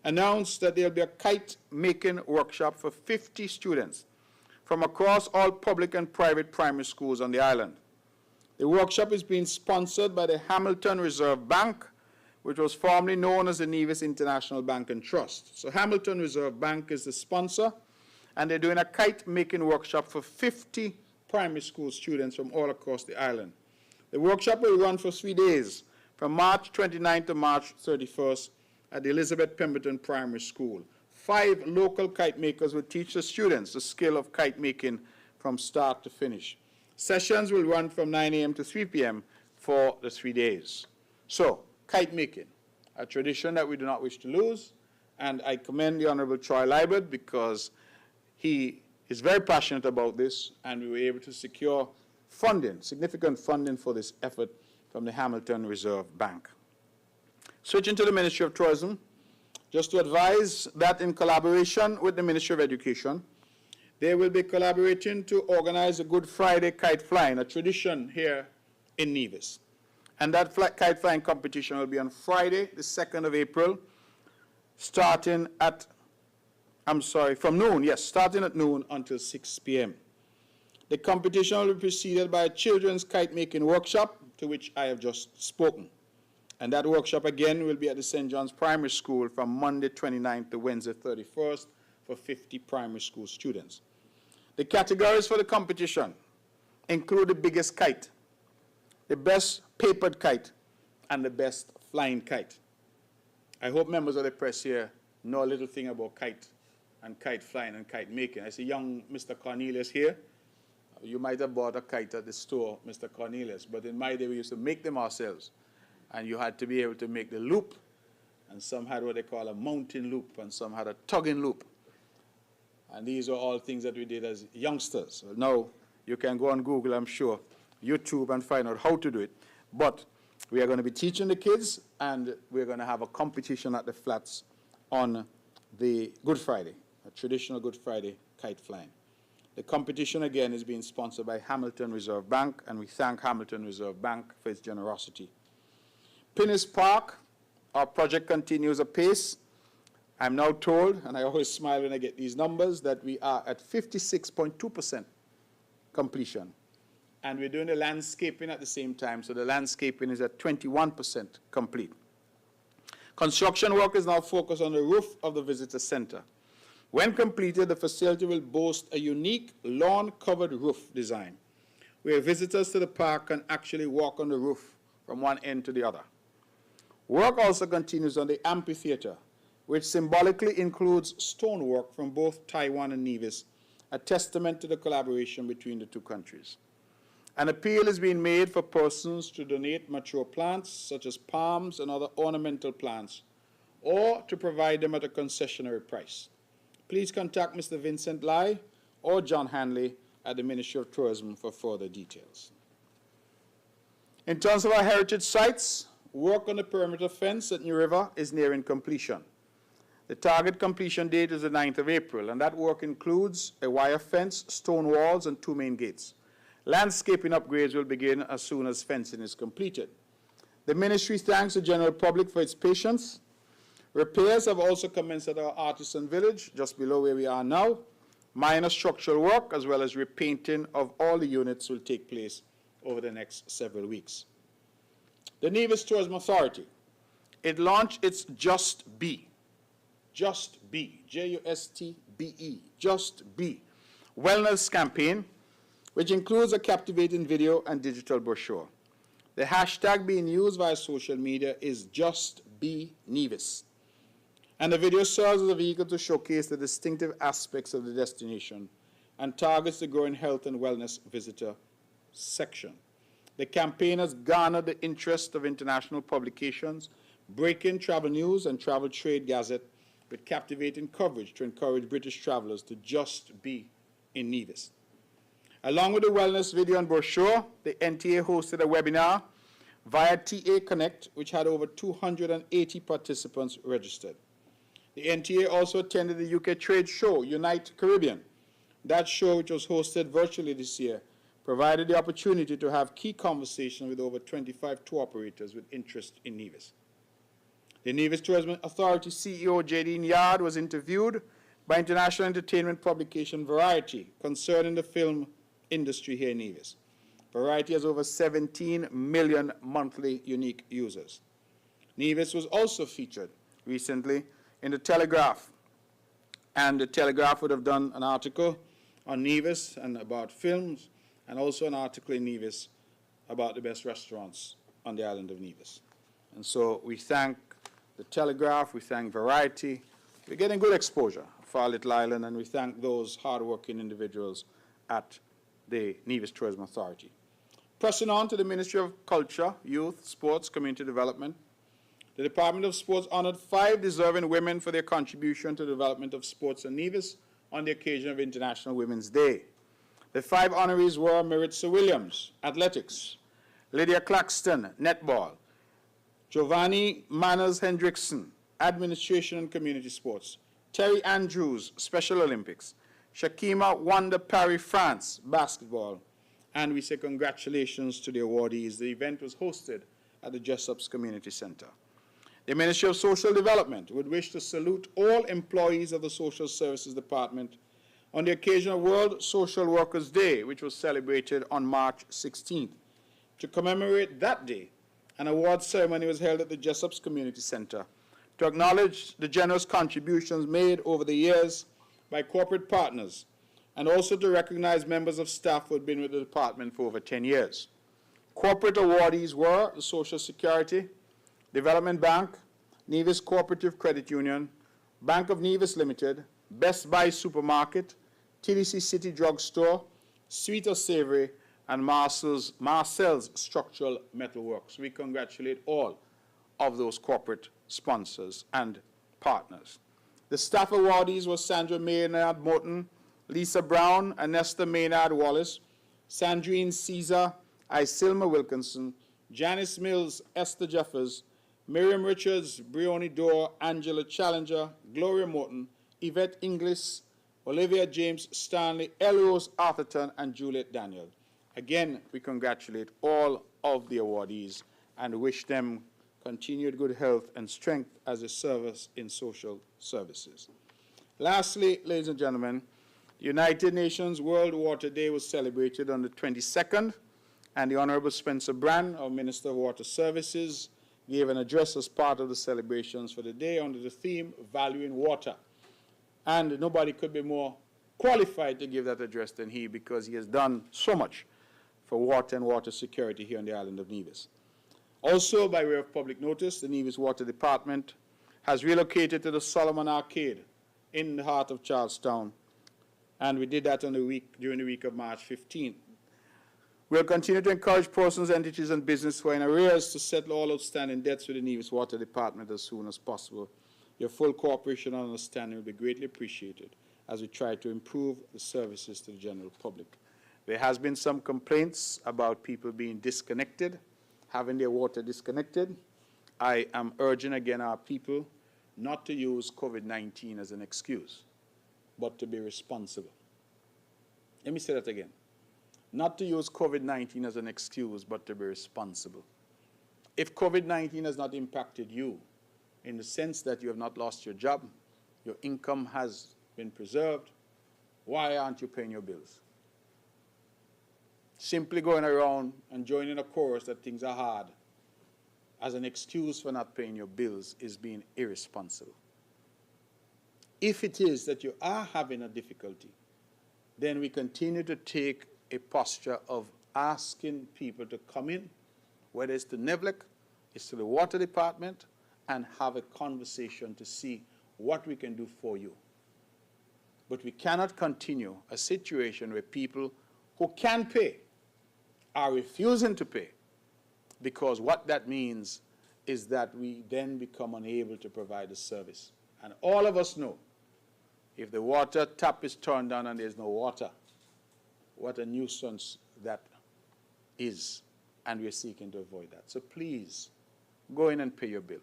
announce that there will be a kite-making workshop for 50 students from across all public and private primary schools on the island. The workshop is being sponsored by the Hamilton Reserve Bank, which was formerly known as the Nevis International Bank and Trust. So Hamilton Reserve Bank is the sponsor, and they're doing a kite-making workshop for 50 primary school students from all across the island. The workshop will run for 3 days, from March 29th to March 31st at the Elizabeth Pemberton Primary School. 5 local kite makers will teach the students the skill of kite making from start to finish. Sessions will run from 9 a.m. to 3 p.m. for the 3 days. So, kite making, a tradition that we do not wish to lose, and I commend the Honorable Troy Liebert because he is very passionate about this, and we were able to secure funding, significant funding for this effort from the Hamilton Reserve Bank. Switching to the Ministry of Tourism, just to advise that in collaboration with the Ministry of Education, they will be collaborating to organize a Good Friday kite flying, a tradition here in Nevis. And that kite flying competition will be on Friday, the 2nd of April, starting at, from noon, starting at noon until 6 p.m. The competition will be preceded by a children's kite-making workshop, to which I have just spoken. And that workshop, again, will be at the St. John's Primary School from Monday 29th to Wednesday 31st for 50 primary school students. The categories for the competition include the biggest kite, the best papered kite, and the best flying kite. I hope members of the press here know a little thing about kite and kite flying and kite making. I see young Mr. Cornelius here. You might have bought a kite at the store, Mr. Cornelius, but in my day we used to make them ourselves. And you had to be able to make the loop, and some had what they call a mountain loop, and some had a tugging loop. And these are all things that we did as youngsters. So now you can go on Google, I'm sure, YouTube, and find out how to do it. But we are going to be teaching the kids, and we're going to have a competition at the flats on the Good Friday, a traditional Good Friday kite flying. The competition, again, is being sponsored by Hamilton Reserve Bank, and we thank Hamilton Reserve Bank for its generosity. Pinnis Park, our project continues apace. I'm now told, and I always smile when I get these numbers, that we are at 56.2% completion. And we're doing the landscaping at the same time, so the landscaping is at 21% complete. Construction work is now focused on the roof of the visitor center. When completed, the facility will boast a unique lawn-covered roof design, where visitors to the park can actually walk on the roof from one end to the other. Work also continues on the amphitheater, which symbolically includes stonework from both Taiwan and Nevis, a testament to the collaboration between the two countries. An appeal is being made for persons to donate mature plants, such as palms and other ornamental plants, or to provide them at a concessionary price. Please contact Mr. Vincent Lai or John Hanley at the Ministry of Tourism for further details. In terms of our heritage sites, work on the perimeter fence at New River is nearing completion. The target completion date is the 9th of April, and that work includes a wire fence, stone walls, and 2 main gates. Landscaping upgrades will begin as soon as fencing is completed. The ministry thanks the general public for its patience. Repairs have also commenced at our artisan village, just below where we are now. Minor structural work, as well as repainting of all the units, will take place over the next several weeks. The Nevis Tourism Authority, it launched its Just Be, J-U-S-T-B-E, Just Be wellness campaign, which includes a captivating video and digital brochure. The hashtag being used via social media is Just Be Nevis. And the video serves as a vehicle to showcase the distinctive aspects of the destination and targets the growing health and wellness visitor section. The campaign has garnered the interest of international publications, Breaking Travel News and Travel Trade Gazette, with captivating coverage to encourage British travelers to just be in Nevis. Along with the wellness video and brochure, the NTA hosted a webinar via TA Connect, which had over 280 participants registered. The NTA also attended the UK trade show, Unite Caribbean. That show, which was hosted virtually this year, provided the opportunity to have key conversations with over 25 tour operators with interest in Nevis. The Nevis Tourism Authority CEO, Jadine Yard, was interviewed by international entertainment publication Variety concerning the film industry here in Nevis. Variety has over 17 million monthly unique users. Nevis was also featured recently in the Telegraph. And the Telegraph would have done an article on Nevis and about films, and also an article in Nevis about the best restaurants on the island of Nevis. And so we thank the Telegraph, we thank Variety. We're getting good exposure for our little island, and we thank those hard-working individuals at the Nevis Tourism Authority. Pressing on to the Ministry of Culture, Youth, Sports, Community Development, the Department of Sports honored 5 deserving women for their contribution to the development of sports in Nevis on the occasion of International Women's Day. The 5 honorees were Maritza Williams, Athletics; Lydia Claxton, Netball; Giovanni Manners Hendrickson, Administration and Community Sports; Terry Andrews, Special Olympics; Shakima Wanda Parry, France, Basketball. And we say congratulations to the awardees. The event was hosted at the Jessup's Community Center. The Ministry of Social Development would wish to salute all employees of the Social Services Department on the occasion of World Social Workers Day, which was celebrated on March 16th. To commemorate that day, an award ceremony was held at the Jessup's Community Center to acknowledge the generous contributions made over the years by corporate partners, and also to recognize members of staff who had been with the department for over 10 years. Corporate awardees were the Social Security, Development Bank, Nevis Cooperative Credit Union, Bank of Nevis Limited, Best Buy Supermarket, TDC City Drugstore, Sweet or Savory, and Marcel's Structural Metalworks. We congratulate all of those corporate sponsors and partners. The staff awardees were Sandra Maynard Morton, Lisa Brown, Anesta Maynard Wallace, Sandrine Caesar, Isilma Wilkinson, Janice Mills, Esther Jeffers, Miriam Richards, Brioni Dorr, Angela Challenger, Gloria Morton, Yvette Inglis, Olivia James Stanley, Elrose Arthurton, and Juliet Daniel. Again, we congratulate all of the awardees and wish them continued good health and strength as they serve us in social services. Lastly, ladies and gentlemen, the United Nations World Water Day was celebrated on the 22nd, and the Honorable Spencer Brand, our Minister of Water Services, gave an address as part of the celebrations for the day under the theme, Valuing Water. And nobody could be more qualified to give that address than he, because he has done so much for water and water security here on the island of Nevis. Also, by way of public notice, the Nevis Water Department has relocated to the Solomon Arcade in the heart of Charlestown, and we did that during the week of March 15th. We'll continue to encourage persons, entities, and business who are in arrears to settle all outstanding debts with the Nevis Water Department as soon as possible. Your full cooperation and understanding will be greatly appreciated as we try to improve the services to the general public. There has been some complaints about people being disconnected, having their water disconnected. I am urging again our people not to use COVID-19 as an excuse, but to be responsible. Let me say that again. Not to use COVID-19 as an excuse, but to be responsible. If COVID-19 has not impacted you in the sense that you have not lost your job, your income has been preserved, why aren't you paying your bills? Simply going around and joining a chorus that things are hard as an excuse for not paying your bills is being irresponsible. If it is that you are having a difficulty, then we continue to take a posture of asking people to come in, whether it's to NEVLEC, it's to the Water Department, and have a conversation to see what we can do for you. But we cannot continue a situation where people who can pay are refusing to pay, because what that means is that we then become unable to provide the service. And all of us know, if the water tap is turned on and there's no water, what a nuisance that is, and we're seeking to avoid that. So please, go in and pay your bill.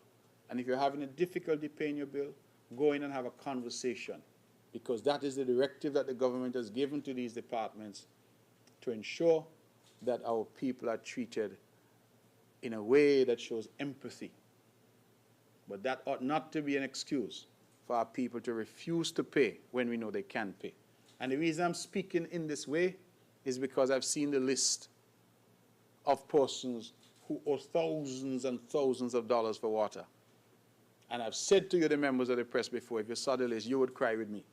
And if you're having a difficulty paying your bill, go in and have a conversation, because that is the directive that the government has given to these departments to ensure that our people are treated in a way that shows empathy. But that ought not to be an excuse for our people to refuse to pay when we know they can pay. And the reason I'm speaking in this way is because I've seen the list of persons who owe thousands and thousands of dollars for water. And I've said to you, the members of the press before, if you saw the list, you would cry with me.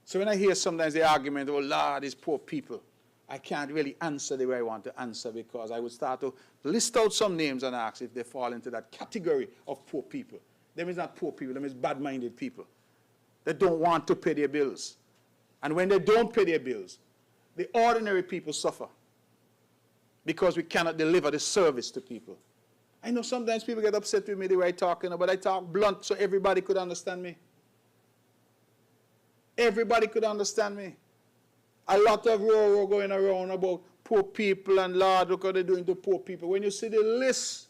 So when I hear sometimes the argument, oh Lord, these poor people, I can't really answer the way I want to answer, because I would start to list out some names and ask if they fall into that category of poor people. Them is not poor people, them is bad-minded people that don't want to pay their bills. And when they don't pay their bills, the ordinary people suffer because we cannot deliver the service to people. I know sometimes people get upset with me the way I talk, but I talk blunt so everybody could understand me. Everybody could understand me. A lot of row going around about poor people and Lord, look what they're doing to poor people. When you see the list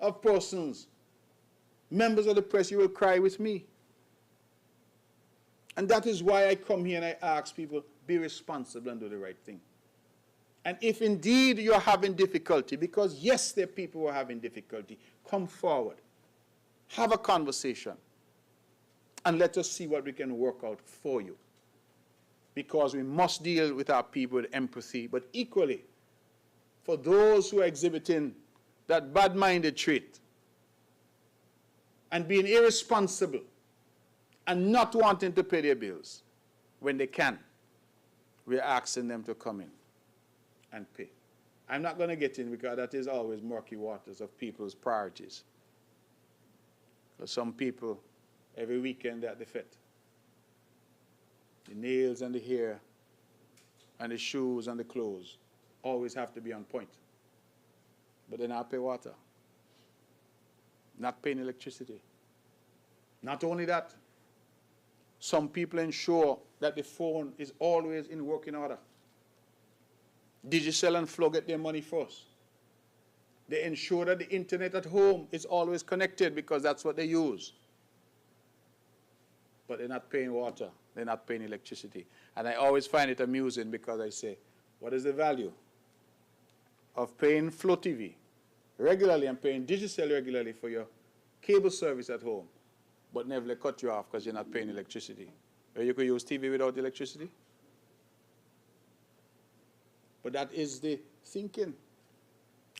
of persons, members of the press, you will cry with me. And that is why I come here and I ask people, be responsible and do the right thing. And if indeed you're having difficulty, because yes, there are people who are having difficulty, come forward. Have a conversation. And let us see what we can work out for you. Because we must deal with our people with empathy, but equally, for those who are exhibiting that bad-minded trait and being irresponsible and not wanting to pay their bills when they can, we're asking them to come in and pay. I'm not going to get in because that is always murky waters of people's priorities. Because some people, every weekend they're at the fete. The nails and the hair and the shoes and the clothes always have to be on point. But they not pay water. Not paying electricity. Not only that, some people ensure that the phone is always in working order. Digicel and Flow get their money first. They ensure that the internet at home is always connected because that's what they use. But they're not paying water. They're not paying electricity. And I always find it amusing because I say, what is the value of paying Flow TV regularly and paying Digicel regularly for your cable service at home, but never cut you off because you're not paying electricity? Or you could use TV without electricity? But that is the thinking.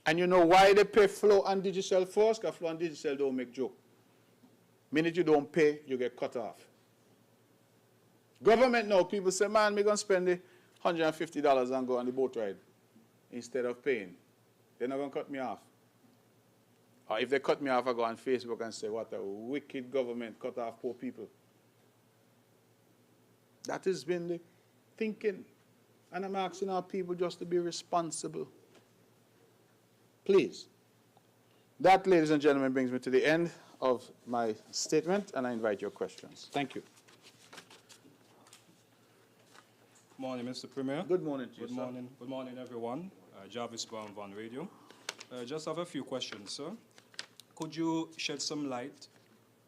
And you know why they pay Flow and Digicel first? Because Flow and Digicel don't make joke. Minute you don't pay, you get cut off. Government now, people say, man, we're going to spend the $150 and go on the boat ride instead of paying. They're not going to cut me off. Or if they cut me off, I go on Facebook and say, what a wicked government, cut off poor people. That has been the thinking. And I'm asking our people just to be responsible. Please. That, ladies and gentlemen, brings me to the end of my statement, and I invite your questions. Thank you. Good morning, Mr. Premier. Good morning to you, sir. Good morning, everyone. Jarvis Brown, Van Radio. Just have a few questions, sir. Could you shed some light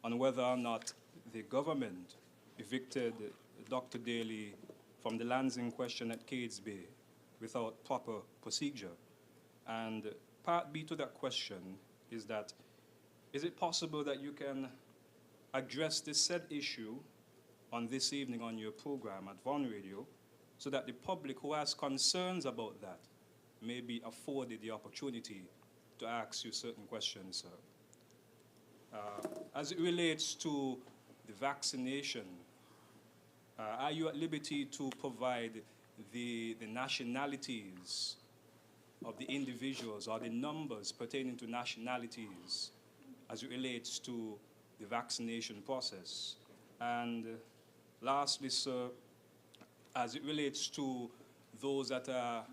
on whether or not the government evicted Dr. Daly from the lands in question at Cades Bay without proper procedure? And part B to that question is that, is it possible that you can address this said issue on this evening on your program at Van Radio so that the public who has concerns about that may be afforded the opportunity to ask you certain questions, sir? As it relates to the vaccination, are you at liberty to provide the nationalities of the individuals or the numbers pertaining to nationalities as it relates to the vaccination process? And lastly, sir, as it relates to those that are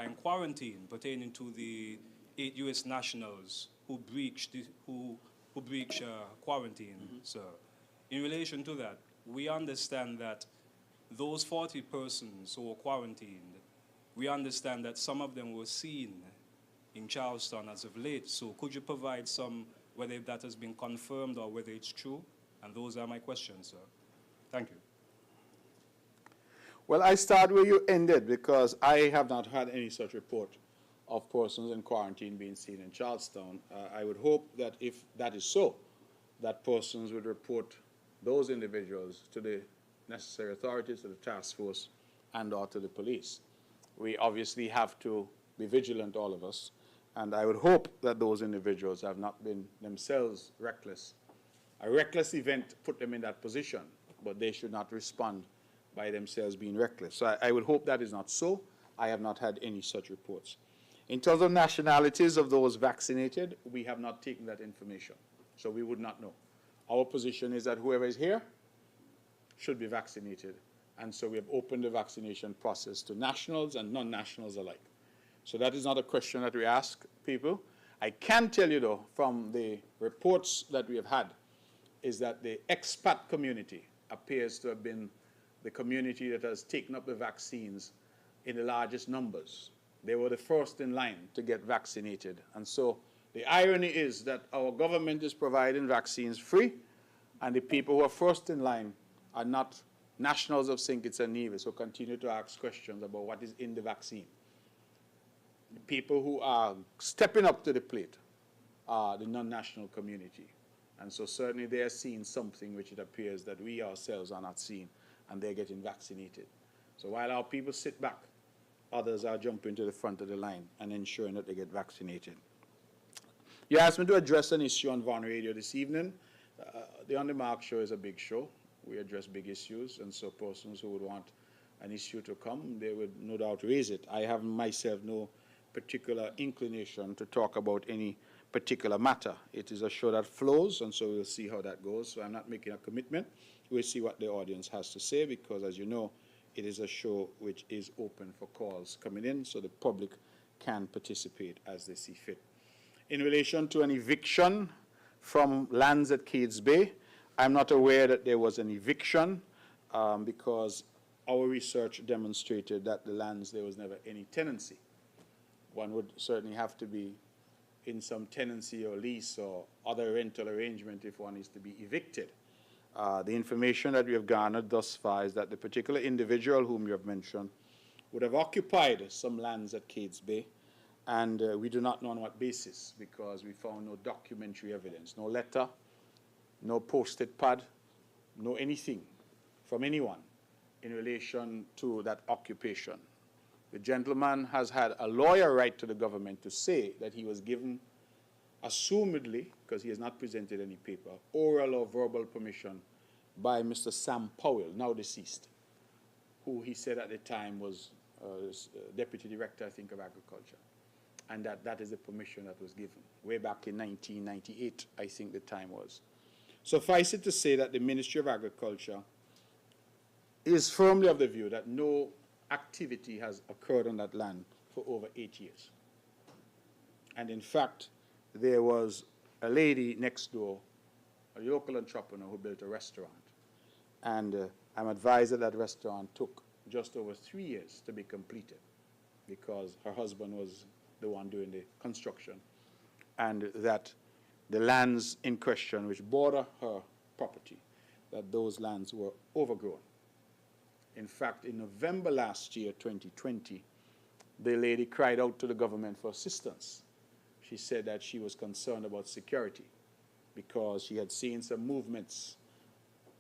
in quarantine pertaining to the 8 U.S. nationals who breached quarantine, sir. In relation to that, we understand that those 40 persons who were quarantined, we understand that some of them were seen in Charleston as of late. So could you provide some, whether that has been confirmed or whether it's true? And those are my questions, sir. Thank you. Well, I start where you ended because I have not had any such report of persons in quarantine being seen in Charlestown. I would hope that if that is so, that persons would report those individuals to the necessary authorities, to the task force, and or to the police. We obviously have to be vigilant, all of us. And I would hope that those individuals have not been themselves reckless. A reckless event put them in that position, but they should not respond by themselves being reckless. So I would hope that is not so. I have not had any such reports. In terms of nationalities of those vaccinated, we have not taken that information, so we would not know. Our position is that whoever is here should be vaccinated, and so we have opened the vaccination process to nationals and non-nationals alike. So that is not a question that we ask people. I can tell you, though, from the reports that we have had, is that the expat community appears to have been the community that has taken up the vaccines in the largest numbers. They were the first in line to get vaccinated. And so the irony is that our government is providing vaccines free, and the people who are first in line are not nationals of St Kitts and Nevis who continue to ask questions about what is in the vaccine. The people who are stepping up to the plate are the non-national community. And so certainly they are seeing something which it appears that we ourselves are not seeing, and they're getting vaccinated. So while our people sit back, others are jumping to the front of the line and ensuring that they get vaccinated. You asked me to address an issue on Von Radio this evening. The On the Mark show is a big show. We address big issues, and so persons who would want an issue to come, they would no doubt raise it. I have myself no particular inclination to talk about any particular matter. It is a show that flows, and so we'll see how that goes. So I'm not making a commitment. We'll see what the audience has to say, because as you know, it is a show which is open for calls coming in, so the public can participate as they see fit. In relation to an eviction from lands at Cades Bay, I'm not aware that there was an eviction because our research demonstrated that the lands, there was never any tenancy. One would certainly have to be in some tenancy or lease or other rental arrangement if one is to be evicted. The information that we have garnered thus far is that the particular individual whom you have mentioned would have occupied some lands at Cades Bay, and we do not know on what basis, because we found no documentary evidence, no letter, no posted pad, no anything from anyone in relation to that occupation. The gentleman has had a lawyer write to the government to say that he was given, assumedly, because he has not presented any paper, oral or verbal permission by Mr. Sam Powell, now deceased, who he said at the time was Deputy Director, I think, of Agriculture, and that is the permission that was given, way back in 1998, I think the time was. Suffice it to say that the Ministry of Agriculture is firmly of the view that no activity has occurred on that land for over 8 years. And in fact, there was a lady next door, a local entrepreneur, who built a restaurant. And I'm advised that that restaurant took just over 3 years to be completed, because her husband was the one doing the construction, and that the lands in question, which border her property, that those lands were overgrown. In fact, in November last year, 2020, the lady cried out to the government for assistance. She said that she was concerned about security because she had seen some movements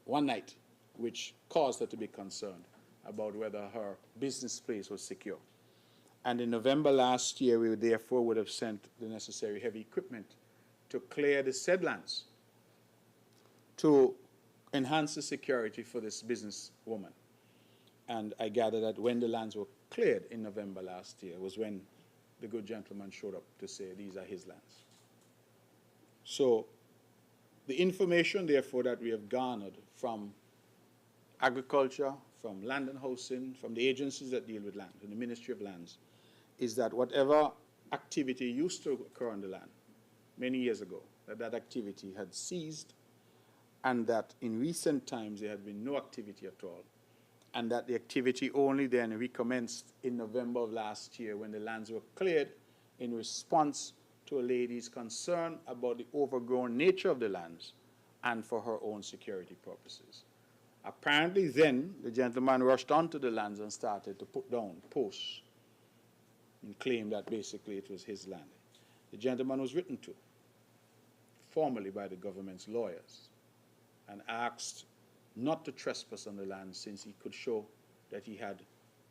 one night which caused her to be concerned about whether her business place was secure. And in November last year, we therefore would have sent the necessary heavy equipment to clear the said lands to enhance the security for this businesswoman. And I gather that when the lands were cleared in November last year was when the good gentleman showed up to say these are his lands. So the information, therefore, that we have garnered from agriculture, from land and housing, from the agencies that deal with land, and the Ministry of Lands, is that whatever activity used to occur on the land many years ago, that activity had ceased, and that in recent times there had been no activity at all, and that the activity only then recommenced in November of last year when the lands were cleared in response to a lady's concern about the overgrown nature of the lands and for her own security purposes. Apparently then, the gentleman rushed onto the lands and started to put down posts and claimed that basically it was his land. The gentleman was written to formally by the government's lawyers and asked not to trespass on the land since he could show that he had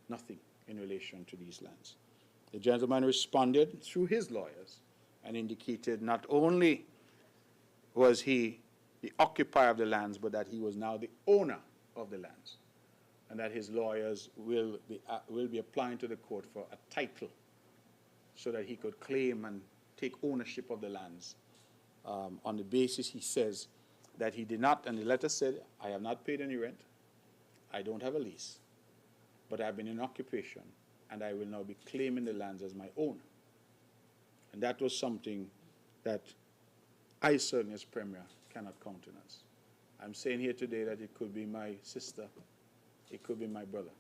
nothing in relation to these lands. The gentleman responded through his lawyers and indicated not only was he the occupier of the lands, but that he was now the owner of the lands, and that his lawyers will be applying to the court for a title so that he could claim and take ownership of the lands on the basis, he says, that he did not, and the letter said, I have not paid any rent, I don't have a lease, but I've been in occupation, and I will now be claiming the lands as my own. And that was something that I certainly as Premier cannot countenance. I'm saying here today that it could be my sister, it could be my brother,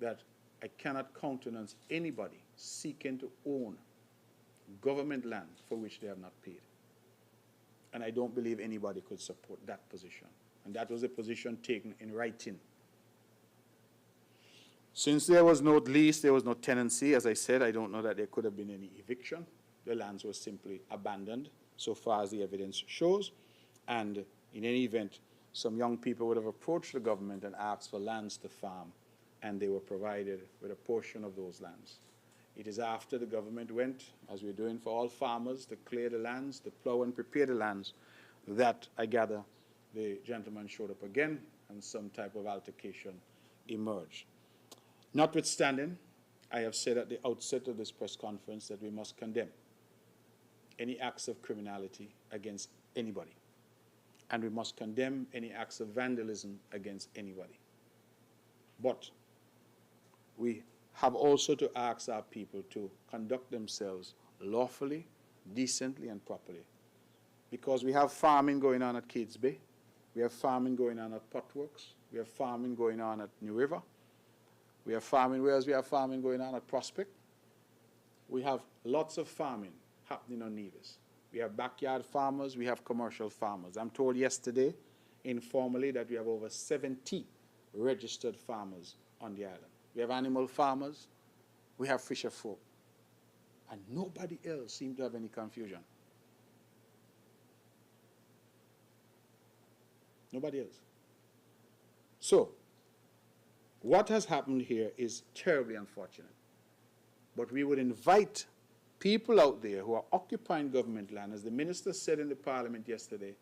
that I cannot countenance anybody seeking to own government land for which they have not paid. And I don't believe anybody could support that position. And that was a position taken in writing. Since there was no lease, there was no tenancy, as I said, I don't know that there could have been any eviction. The lands were simply abandoned, so far as the evidence shows. And in any event, some young people would have approached the government and asked for lands to farm, and they were provided with a portion of those lands. It is after the government went, as we're doing for all farmers, to clear the lands, to plow and prepare the lands, that I gather the gentleman showed up again and some type of altercation emerged. Notwithstanding, I have said at the outset of this press conference that we must condemn any acts of criminality against anybody, and we must condemn any acts of vandalism against anybody. But we have also to ask our people to conduct themselves lawfully, decently, and properly. Because we have farming going on at Cades Bay, we have farming going on at Potworks, we have farming going on at New River, we have farming, whereas we have farming going on at Prospect. We have lots of farming happening on Nevis. We have backyard farmers, we have commercial farmers. I'm told yesterday, informally, that we have over 70 registered farmers on the island. We have animal farmers, we have fisher folk, and nobody else seems to have any confusion. Nobody else. So, what has happened here is terribly unfortunate. But we would invite people out there who are occupying government land, as the minister said in the parliament yesterday,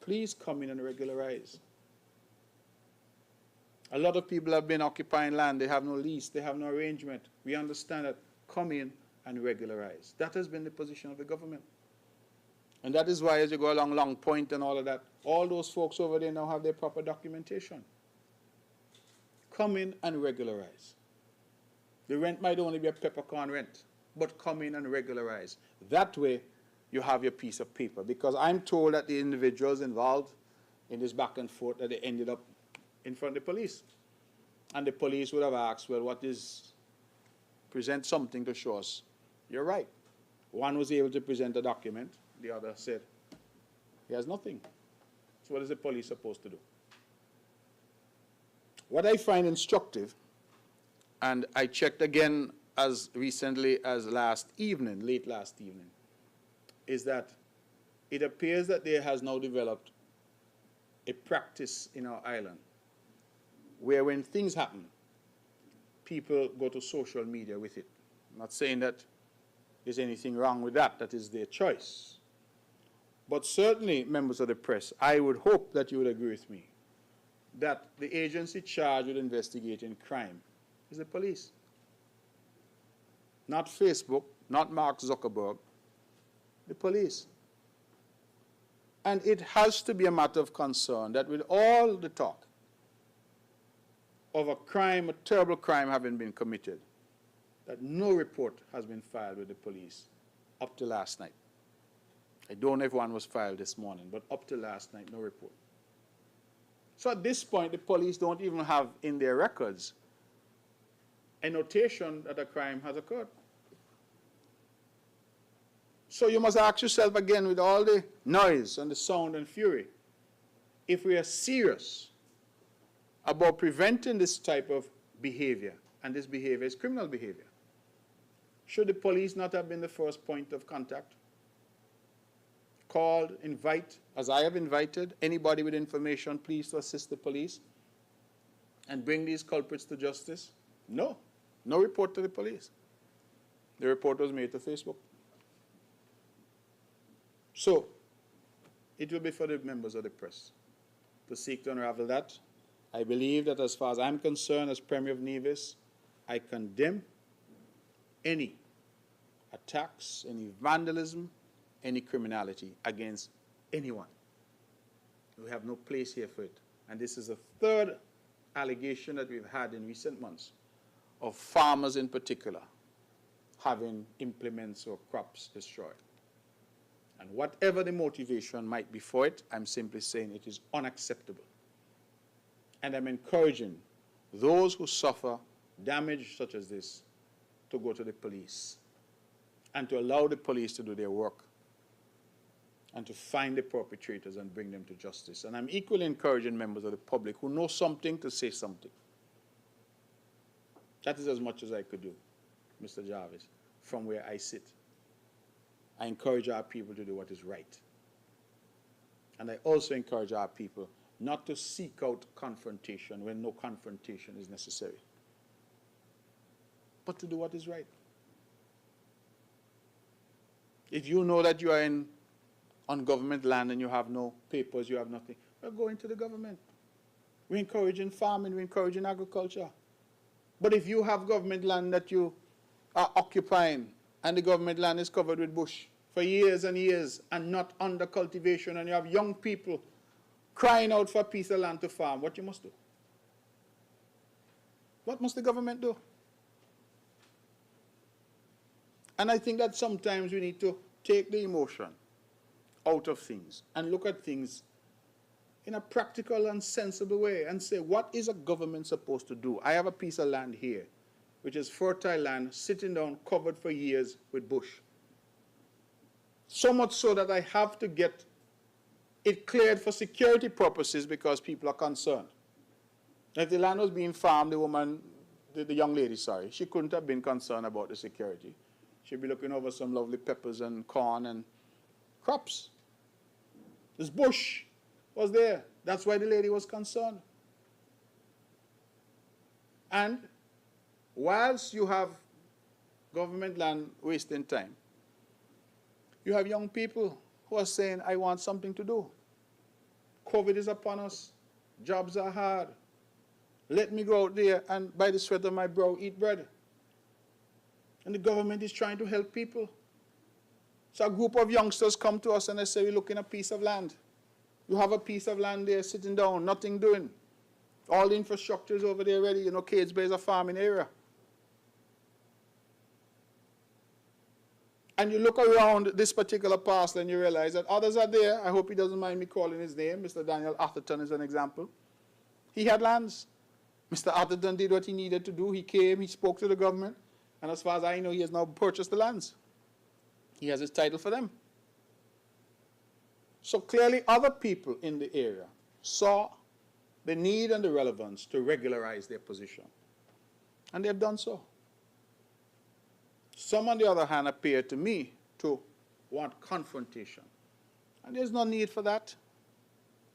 please come in and regularize. A lot of people have been occupying land, they have no lease, they have no arrangement. We understand that. Come in and regularize. That has been the position of the government. And that is why, as you go along Long Point and all of that, all those folks over there now have their proper documentation. Come in and regularize. The rent might only be a peppercorn rent, but come in and regularize. That way, you have your piece of paper. Because I'm told that the individuals involved in this back and forth, that they ended up in front of the police. And the police would have asked, well, what is, present something to show us. You're right. One was able to present a document. The other said, he has nothing. So what is the police supposed to do? What I find instructive, and I checked again as recently as last evening, late last evening, is that it appears that there has now developed a practice in our island where when things happen, people go to social media with it. I'm not saying that there's anything wrong with that, that is their choice. But certainly, members of the press, I would hope that you would agree with me that the agency charged with investigating crime is the police. Not Facebook, not Mark Zuckerberg, the police. And it has to be a matter of concern that with all the talk of a crime, a terrible crime having been committed, that no report has been filed with the police up to last night. I don't know if one was filed this morning, but up to last night, no report. So at this point, the police don't even have in their records a notation that a crime has occurred. So you must ask yourself again, with all the noise and the sound and fury, if we are serious about preventing this type of behavior, and this behavior is criminal behavior, should the police not have been the first point of contact? Called, invite, as I have invited, anybody with information, please to assist the police and bring these culprits to justice? No. No report to the police. The report was made to Facebook. So, it will be for the members of the press to seek to unravel that. I believe that as far as I'm concerned, as Premier of Nevis, I condemn any attacks, any vandalism, any criminality against anyone. We have no place here for it. And this is the third allegation that we've had in recent months of farmers in particular having implements or crops destroyed. And whatever the motivation might be for it, I'm simply saying it is unacceptable. And I'm encouraging those who suffer damage such as this to go to the police and to allow the police to do their work and to find the perpetrators and bring them to justice. And I'm equally encouraging members of the public who know something to say something. That is as much as I could do, Mr. Jarvis, from where I sit. I encourage our people to do what is right. And I also encourage our people not to seek out confrontation when no confrontation is necessary, but to do what is right. If you know that you are on government land and you have no papers, you have nothing, well, go into the government. We're encouraging farming, we're encouraging agriculture. But if you have government land that you are occupying and the government land is covered with bush for years and years and not under cultivation, and you have young people crying out for a piece of land to farm, what you must do? What must the government do? And I think that sometimes we need to take the emotion out of things and look at things in a practical and sensible way and say, what is a government supposed to do? I have a piece of land here, which is fertile land, sitting down, covered for years with bush. So much so that I have to get it cleared for security purposes because people are concerned. If the land was being farmed, the young lady, she couldn't have been concerned about the security. She'd be looking over some lovely peppers and corn and crops. This bush was there. That's why the lady was concerned. And whilst you have government land wasting time, you have young people who are saying, I want something to do. COVID is upon us. Jobs are hard. Let me go out there and by the sweat of my brow eat bread. And the government is trying to help people. So a group of youngsters come to us and they say, we're looking at a piece of land. You have a piece of land there sitting down, nothing doing. All the infrastructure is over there ready. You know, Cades Bay is a farming area. And you look around this particular parcel and you realize that others are there. I hope he doesn't mind me calling his name. Mr. Daniel Atherton is an example. He had lands. Mr. Atherton did what he needed to do. He came, he spoke to the government. And as far as I know, he has now purchased the lands. He has his title for them. So clearly other people in the area saw the need and the relevance to regularize their position. And they've done so. Some, on the other hand, appear to me to want confrontation. And there's no need for that.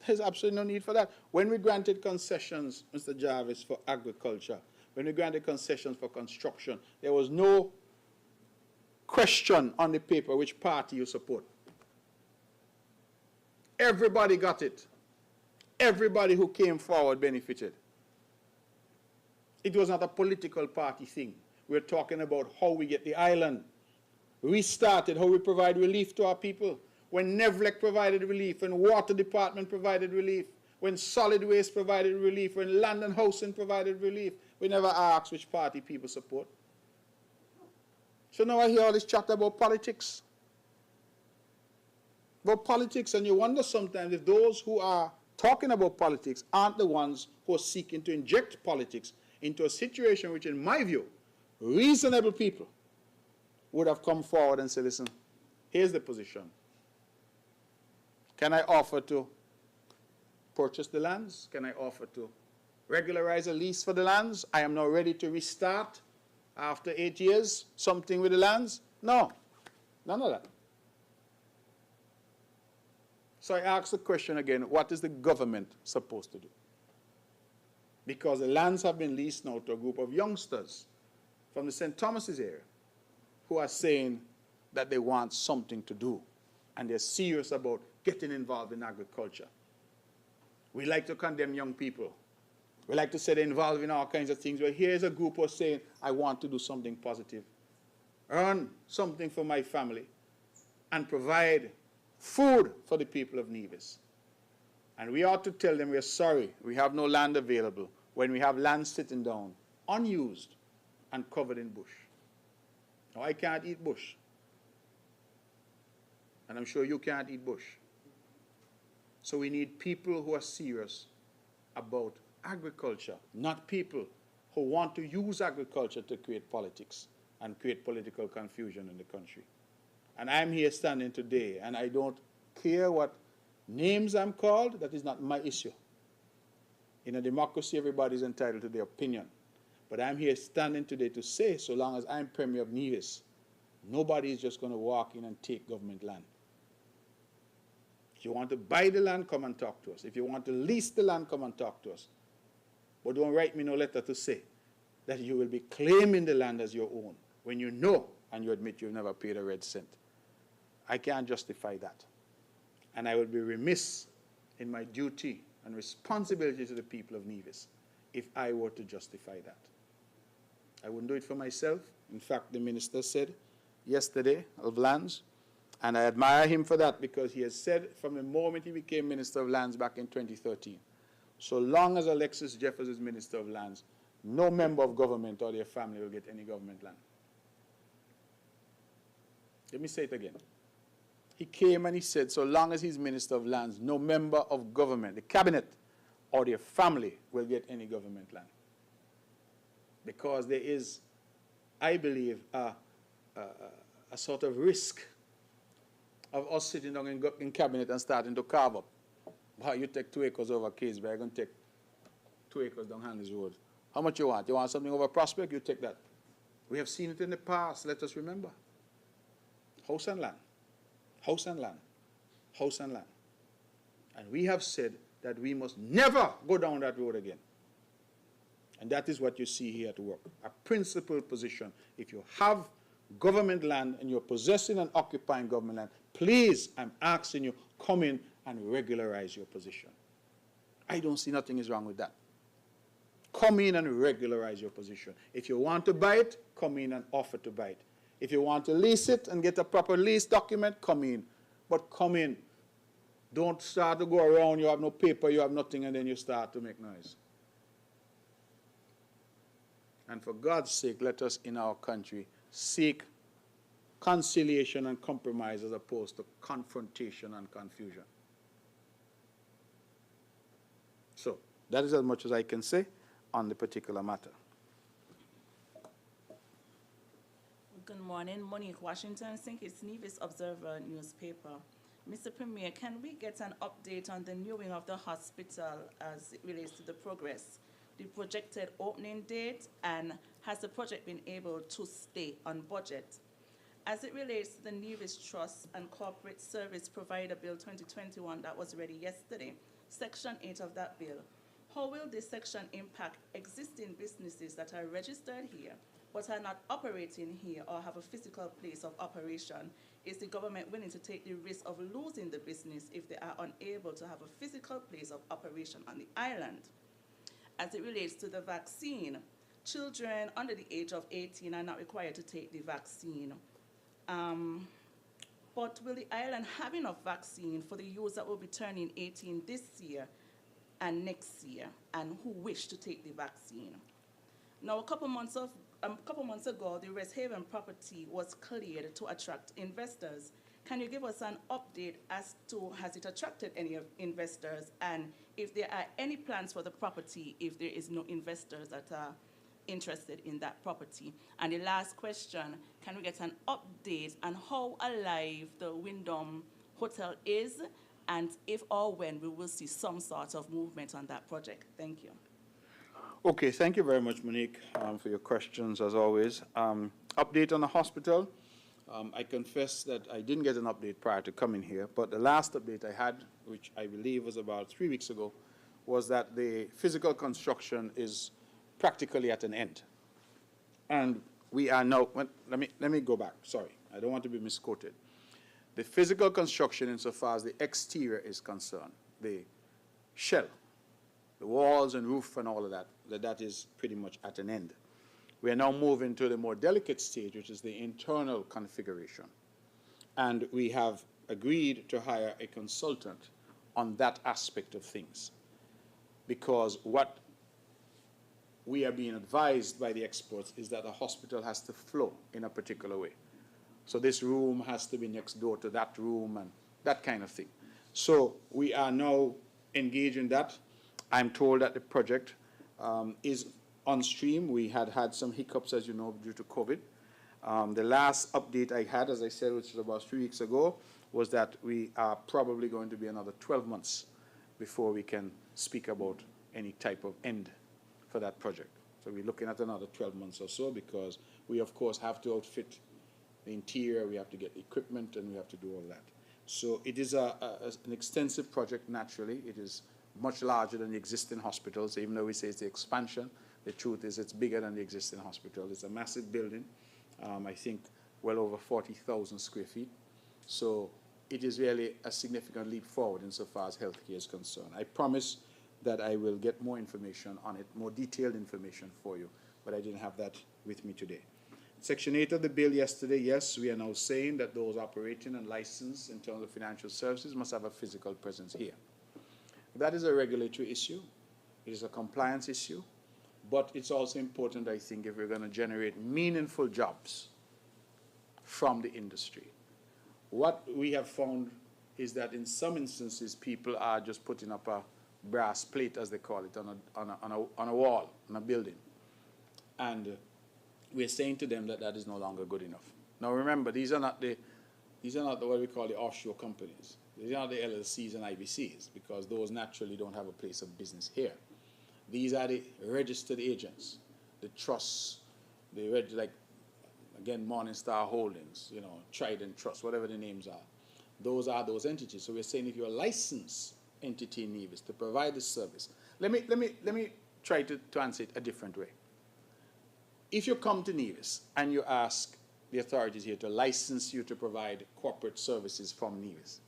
There's absolutely no need for that. When we granted concessions, Mr. Jarvis, for agriculture, when we granted concessions for construction, there was no question on the paper which party you support. Everybody got it. Everybody who came forward benefited. It was not a political party thing. We're talking about how we get the island restarted, how we provide relief to our people. When NEVLEC provided relief, when Water Department provided relief, when Solid Waste provided relief, when Land and Housing provided relief, we never asked which party people support. So now I hear all this chatter about politics. About politics, and you wonder sometimes if those who are talking about politics aren't the ones who are seeking to inject politics into a situation which, in my view, reasonable people would have come forward and said, listen, here's the position. Can I offer to purchase the lands? Can I offer to regularize a lease for the lands? I am now ready to restart after 8 years, something with the lands? No, none of that. So I ask the question again, what is the government supposed to do? Because the lands have been leased now to a group of youngsters from the St. Thomas's area who are saying that they want something to do and they're serious about getting involved in agriculture. We like to condemn young people. We like to say they're involved in all kinds of things. But here's a group who's saying, I want to do something positive, earn something for my family, and provide food for the people of Nevis. And we ought to tell them we're sorry, we have no land available, when we have land sitting down, unused, and covered in bush. Now, I can't eat bush. And I'm sure you can't eat bush. So we need people who are serious about agriculture, not people who want to use agriculture to create politics and create political confusion in the country. And I'm here standing today, and I don't care what names I'm called. That is not my issue. In a democracy, everybody's entitled to their opinion. But I'm here standing today to say, so long as I'm Premier of Nevis, nobody is just going to walk in and take government land. If you want to buy the land, come and talk to us. If you want to lease the land, come and talk to us. But don't write me no letter to say that you will be claiming the land as your own when you know and you admit you've never paid a red cent. I can't justify that. And I will be remiss in my duty and responsibility to the people of Nevis if I were to justify that. I wouldn't do it for myself. In fact, the minister said yesterday of lands, and I admire him for that because he has said from the moment he became Minister of Lands back in 2013, so long as Alexis Jeffers is Minister of Lands, no member of government or their family will get any government land. Let me say it again. He came and he said, so long as he's Minister of Lands, no member of government, the cabinet, or their family will get any government land. Because there is, I believe, a sort of risk of us sitting down in cabinet and starting to carve up. Wow, you take 2 acres over Caseberg, I'm going to take 2 acres down Hanley's Road. How much you want? You want something over Prospect? You take that. We have seen it in the past, let us remember. House and land. House and land. House and land. And we have said that we must never go down that road again. And that is what you see here at work. A principled position. If you have government land and you're possessing and occupying government land, please, I'm asking you, come in and regularize your position. I don't see nothing is wrong with that. Come in and regularize your position. If you want to buy it, come in and offer to buy it. If you want to lease it and get a proper lease document, come in. But come in. Don't start to go around, you have no paper, you have nothing, and then you start to make noise. And for God's sake, let us in our country seek conciliation and compromise as opposed to confrontation and confusion. So, that is as much as I can say on the particular matter. Good morning, Monique Washington, St Kitts and Nevis Observer newspaper. Mr. Premier, can we get an update on the new wing of the hospital as it relates to the progress, the projected opening date, and has the project been able to stay on budget? As it relates to the Nevis Trust and Corporate Service Provider Bill 2021 that was ready yesterday, Section 8 of that bill, how will this section impact existing businesses that are registered here but are not operating here or have a physical place of operation? Is the government willing to take the risk of losing the business if they are unable to have a physical place of operation on the island? As it relates to the vaccine, children under the age of 18 are not required to take the vaccine. But will the island have enough vaccine for the youths that will be turning 18 this year and next year and who wish to take the vaccine? Now, a couple months ago, the Rest Haven property was cleared to attract investors. Can you give us an update as to has it attracted any investors, and if there are any plans for the property if there is no investors that are interested in that property? And the last question, can we get an update on how alive the Wyndham Hotel is, and if or when we will see some sort of movement on that project? Thank you. Okay, thank you very much, Monique, for your questions, as always. Update on the hospital. I confess that I didn't get an update prior to coming here, but the last update I had, which I believe was about 3 weeks ago, was that the physical construction is practically at an end. And we are now, let me go back, sorry, I don't want to be misquoted. The physical construction insofar as the exterior is concerned, the shell, the walls and roof and all of that, that is pretty much at an end. We are now moving to the more delicate stage, which is the internal configuration. And we have agreed to hire a consultant on that aspect of things. Because what we are being advised by the experts is that a hospital has to flow in a particular way. So this room has to be next door to that room and that kind of thing. So we are now engaged in that. I'm told that the project is on stream. We had some hiccups, as you know, due to COVID. The last update I had, as I said, which was about 3 weeks ago, was that we are probably going to be another 12 months before we can speak about any type of end for that project. So we're looking at another 12 months or so, because we, of course, have to outfit the interior, we have to get equipment, and we have to do all that. So it is an extensive project, naturally. It is much larger than the existing hospitals. Even though we say it's the expansion, the truth is it's bigger than the existing hospital. It's a massive building, I think well over 40,000 square feet. So it is really a significant leap forward insofar as healthcare is concerned. I promise that I will get more information on it, more detailed information for you, but I didn't have that with me today. Section 8 of the bill yesterday, yes, we are now saying that those operating and licensed in terms of financial services must have a physical presence here. That is a regulatory issue. It is a compliance issue. But it's also important, I think, if we're going to generate meaningful jobs from the industry. What we have found is that in some instances, people are just putting up a brass plate, as they call it, on a wall, on a building. And we're saying to them that that is no longer good enough. Now remember, these are not what we call the offshore companies. These are the LLCs and IBCs, because those naturally don't have a place of business here. These are the registered agents, the trusts, like, again, Morningstar Holdings, you know, Trident Trust, whatever the names are. Those are those entities. So we're saying if you're a licensed entity in Nevis to provide this service, let me try to answer it a different way. If you come to Nevis and you ask the authorities here to license you to provide corporate services from Nevis,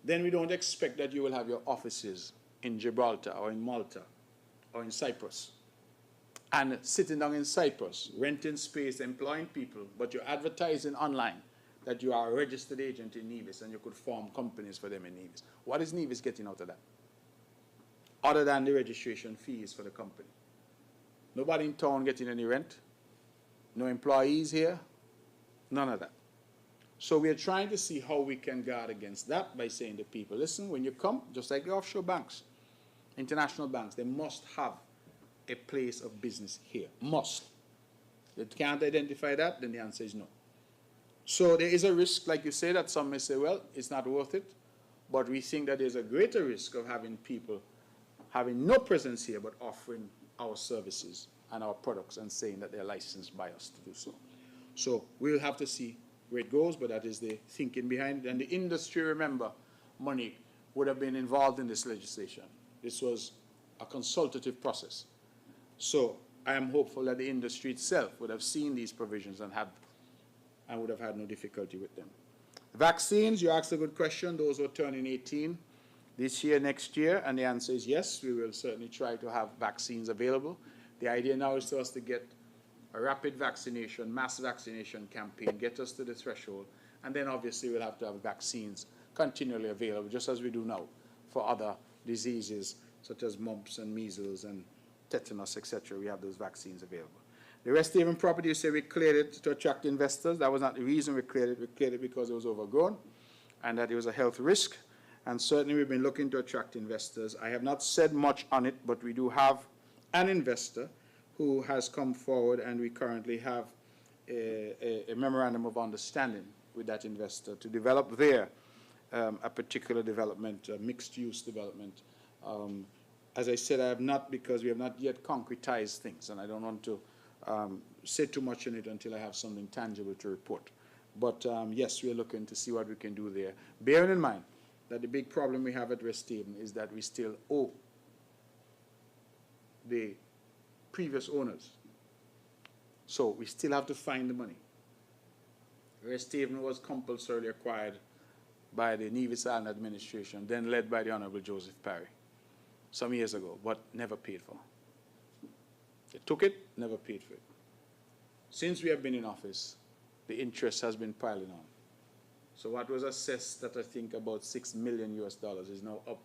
then we don't expect that you will have your offices in Gibraltar or in Malta or in Cyprus. And sitting down in Cyprus, renting space, employing people, but you're advertising online that you are a registered agent in Nevis and you could form companies for them in Nevis. What is Nevis getting out of that? Other than the registration fees for the company. Nobody in town getting any rent, no employees here, none of that. So we are trying to see how we can guard against that by saying to people, listen, when you come, just like the offshore banks, international banks, they must have a place of business here. Must. If they can't identify that, then the answer is no. So there is a risk, like you say, that some may say, well, it's not worth it. But we think that there's a greater risk of having people having no presence here but offering our services and our products and saying that they're licensed by us to do so. So we'll have to see where it goes, but that is the thinking behind it. And the industry, remember, Monique, would have been involved in this legislation. This was a consultative process. So I am hopeful that the industry itself would have seen these provisions and would have had no difficulty with them. Vaccines, you asked a good question. Those who are turning 18 this year, next year, and the answer is yes, we will certainly try to have vaccines available. The idea now is for us to get a rapid vaccination, mass vaccination campaign, get us to the threshold, and then obviously we'll have to have vaccines continually available, just as we do now for other diseases such as mumps and measles and tetanus, etc. We have those vaccines available. The Rest Haven property, you say we cleared it to attract investors. That was not the reason we cleared it. We cleared it because it was overgrown and that it was a health risk. And certainly we've been looking to attract investors. I have not said much on it, but we do have an investor who has come forward, and we currently have a memorandum of understanding with that investor to develop there a particular development, a mixed-use development. As I said, I have not, because we have not yet concretized things, and I don't want to say too much in it until I have something tangible to report. But yes, we are looking to see what we can do there. Bearing in mind that the big problem we have at Rest Haven is that we still owe the previous owners So we still have to find the money. West Haven was compulsorily acquired by the Nevis Island administration, then led by the Honorable Joseph Parry, some years ago, but never paid for. They took it, never paid for it. Since we have been in office, the interest has been piling on. So what was assessed at I think about $6 million is now up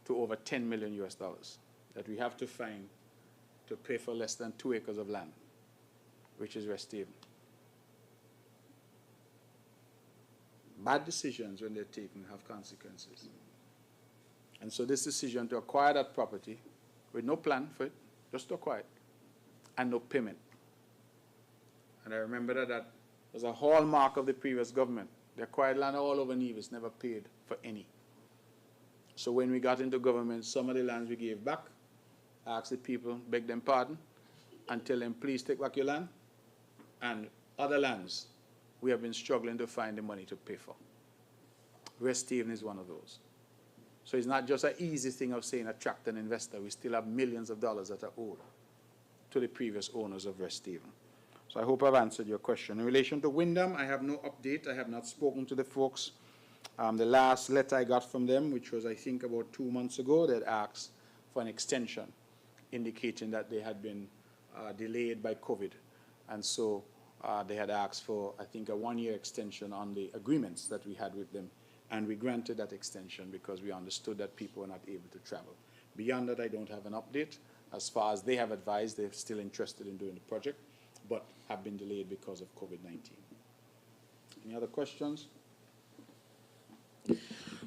to over $10 million that we have to find to pay for less than 2 acres of land, which is West Haven. Bad decisions, when they're taken, have consequences. And so this decision to acquire that property with no plan for it, just to acquire it, and no payment. And I remember that was a hallmark of the previous government. They acquired land all over Nevis, never paid for any. So when we got into government, some of the lands we gave back, asked the people, beg them pardon, and tell them, please take back your land. And other lands, we have been struggling to find the money to pay for. West Haven is one of those. So it's not just an easy thing of saying attract an investor. We still have millions of dollars that are owed to the previous owners of West Haven. So I hope I've answered your question. In relation to Wyndham, I have no update. I have not spoken to the folks. The last letter I got from them, which was I think about 2 months ago, they had asked for an extension, indicating that they had been delayed by COVID. And so they had asked for, I think, a 1-year extension on the agreements that we had with them. And we granted that extension because we understood that people were not able to travel. Beyond that, I don't have an update. As far as they have advised, they're still interested in doing the project, but have been delayed because of COVID-19. Any other questions?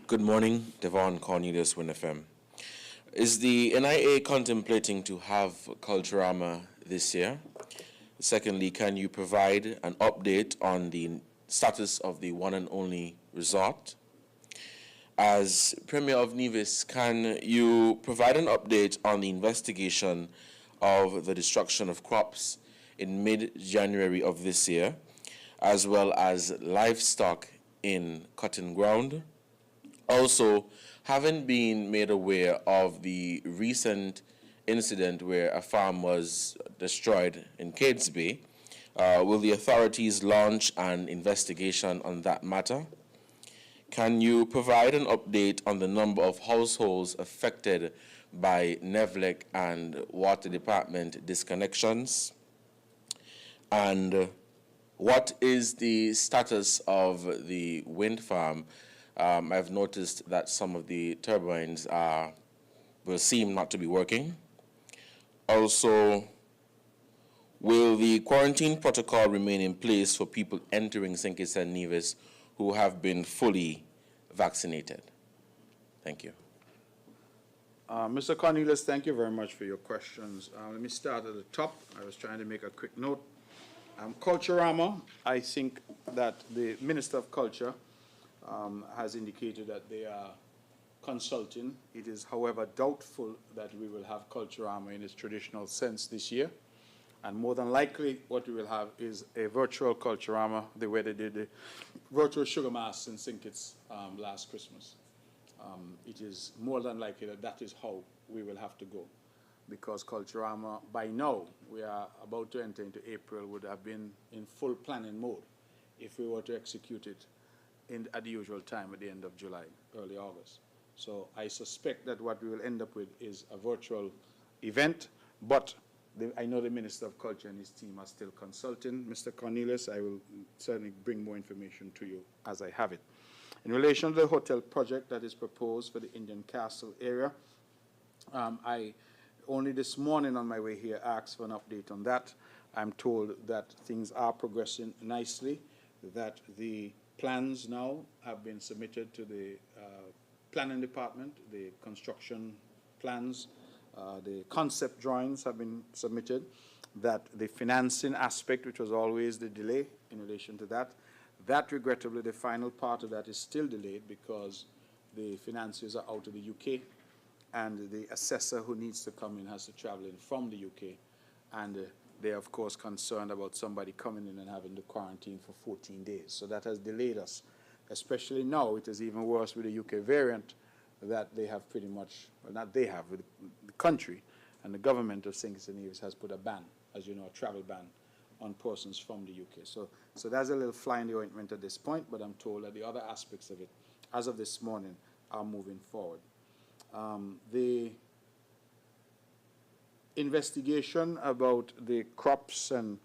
Good morning, Devon Cornelius, WINN FM. Is the NIA contemplating to have Culturama this year? Secondly, can you provide an update on the status of the one and only resort? As Premier of Nevis, can you provide an update on the investigation of the destruction of crops in mid-January of this year, as well as livestock in cotton ground? Also, having been made aware of the recent incident where a farm was destroyed in Catesby, will the authorities launch an investigation on that matter? Can you provide an update on the number of households affected by NEVLEC and Water Department disconnections? And what is the status of the wind farm? I've noticed that some of the turbines will seem not to be working. Also, will the quarantine protocol remain in place for people entering St Kitts and Nevis who have been fully vaccinated? Thank you. Mr. Cornelius, thank you very much for your questions. Let me start at the top. I was trying to make a quick note. Culturama, I think that the Minister of Culture has indicated that they are consulting. It is, however, doubtful that we will have Culturama in its traditional sense this year. And more than likely, what we will have is a virtual Culturama, the way they did the virtual sugar mass in St Kitts last Christmas. It is more than likely that that is how we will have to go, because Culturama, by now, we are about to enter into April, would have been in full planning mode if we were to execute it at the usual time at the end of July, early August. So I suspect that what we will end up with is a virtual event, but I know the Minister of Culture and his team are still consulting. Mr. Cornelius, I will certainly bring more information to you as I have it. In relation to the hotel project that is proposed for the Indian Castle area, I only this morning on my way here asked for an update on that. I'm told that things are progressing nicely, that the plans now have been submitted to the planning department, the construction plans, the concept drawings have been submitted, that the financing aspect, which was always the delay in relation to that, regrettably the final part of that is still delayed because the financiers are out of the UK and the assessor who needs to come in has to travel in from the UK, and they're of course concerned about somebody coming in and having to quarantine for 14 days. So that has delayed us, especially now. It is even worse with the UK variant that they have pretty much, well, not they have, with the country And the government of St Kitts and Nevis has put a ban, as you know, a travel ban on persons from the UK. So that's a little fly in the ointment at this point, but I'm told that the other aspects of it, as of this morning, are moving forward. The investigation about the crops and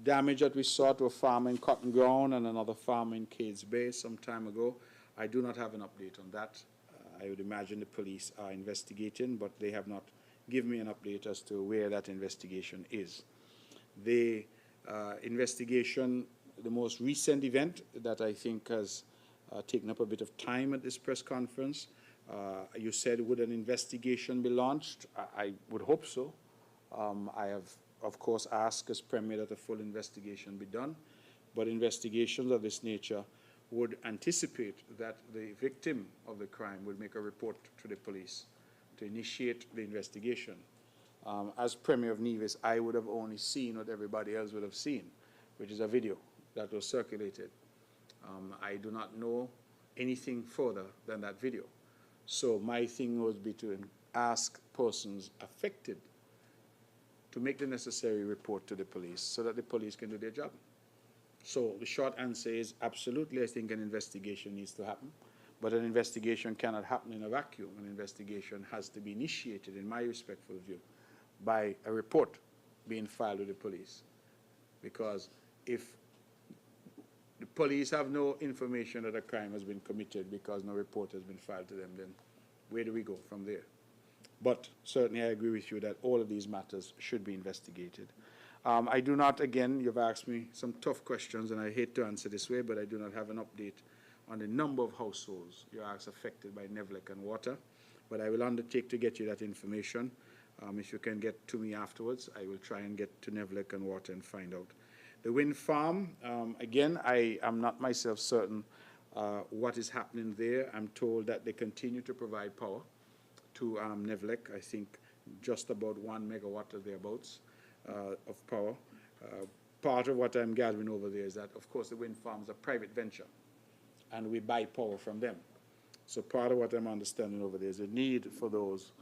damage that we saw to a farm in Cotton Ground and another farm in Cades Bay some time ago, I do not have an update on that. I would imagine the police are investigating, but they have not given me an update as to where that investigation is. The investigation, the most recent event that I think has taken up a bit of time at this press conference, you said, would an investigation be launched? I would hope so. I have, of course, asked as Premier that a full investigation be done, but investigations of this nature would anticipate that the victim of the crime would make a report to the police to initiate the investigation. As Premier of Nevis, I would have only seen what everybody else would have seen, which is a video that was circulated. I do not know anything further than that video. So my thing would be to ask persons affected to make the necessary report to the police so that the police can do their job. So the short answer is absolutely, I think an investigation needs to happen, but an investigation cannot happen in a vacuum. An investigation has to be initiated, in my respectful view, by a report being filed with the police. Because if the police have no information that a crime has been committed because no report has been filed to them, then where do we go from there? But certainly I agree with you that all of these matters should be investigated. I do not, again, you've asked me some tough questions, and I hate to answer this way, but I do not have an update on the number of households you asked affected by neglect and water. But I will undertake to get you that information. If you can get to me afterwards, I will try and get to neglect and water and find out. The wind farm, again, I am not myself certain what is happening there. I'm told that they continue to provide power to Nevlek, I think just about 1 megawatt or thereabouts of power. Part of what I'm gathering over there is that, of course, the wind farm is a private venture, and we buy power from them. So part of what I'm understanding over there is a need for those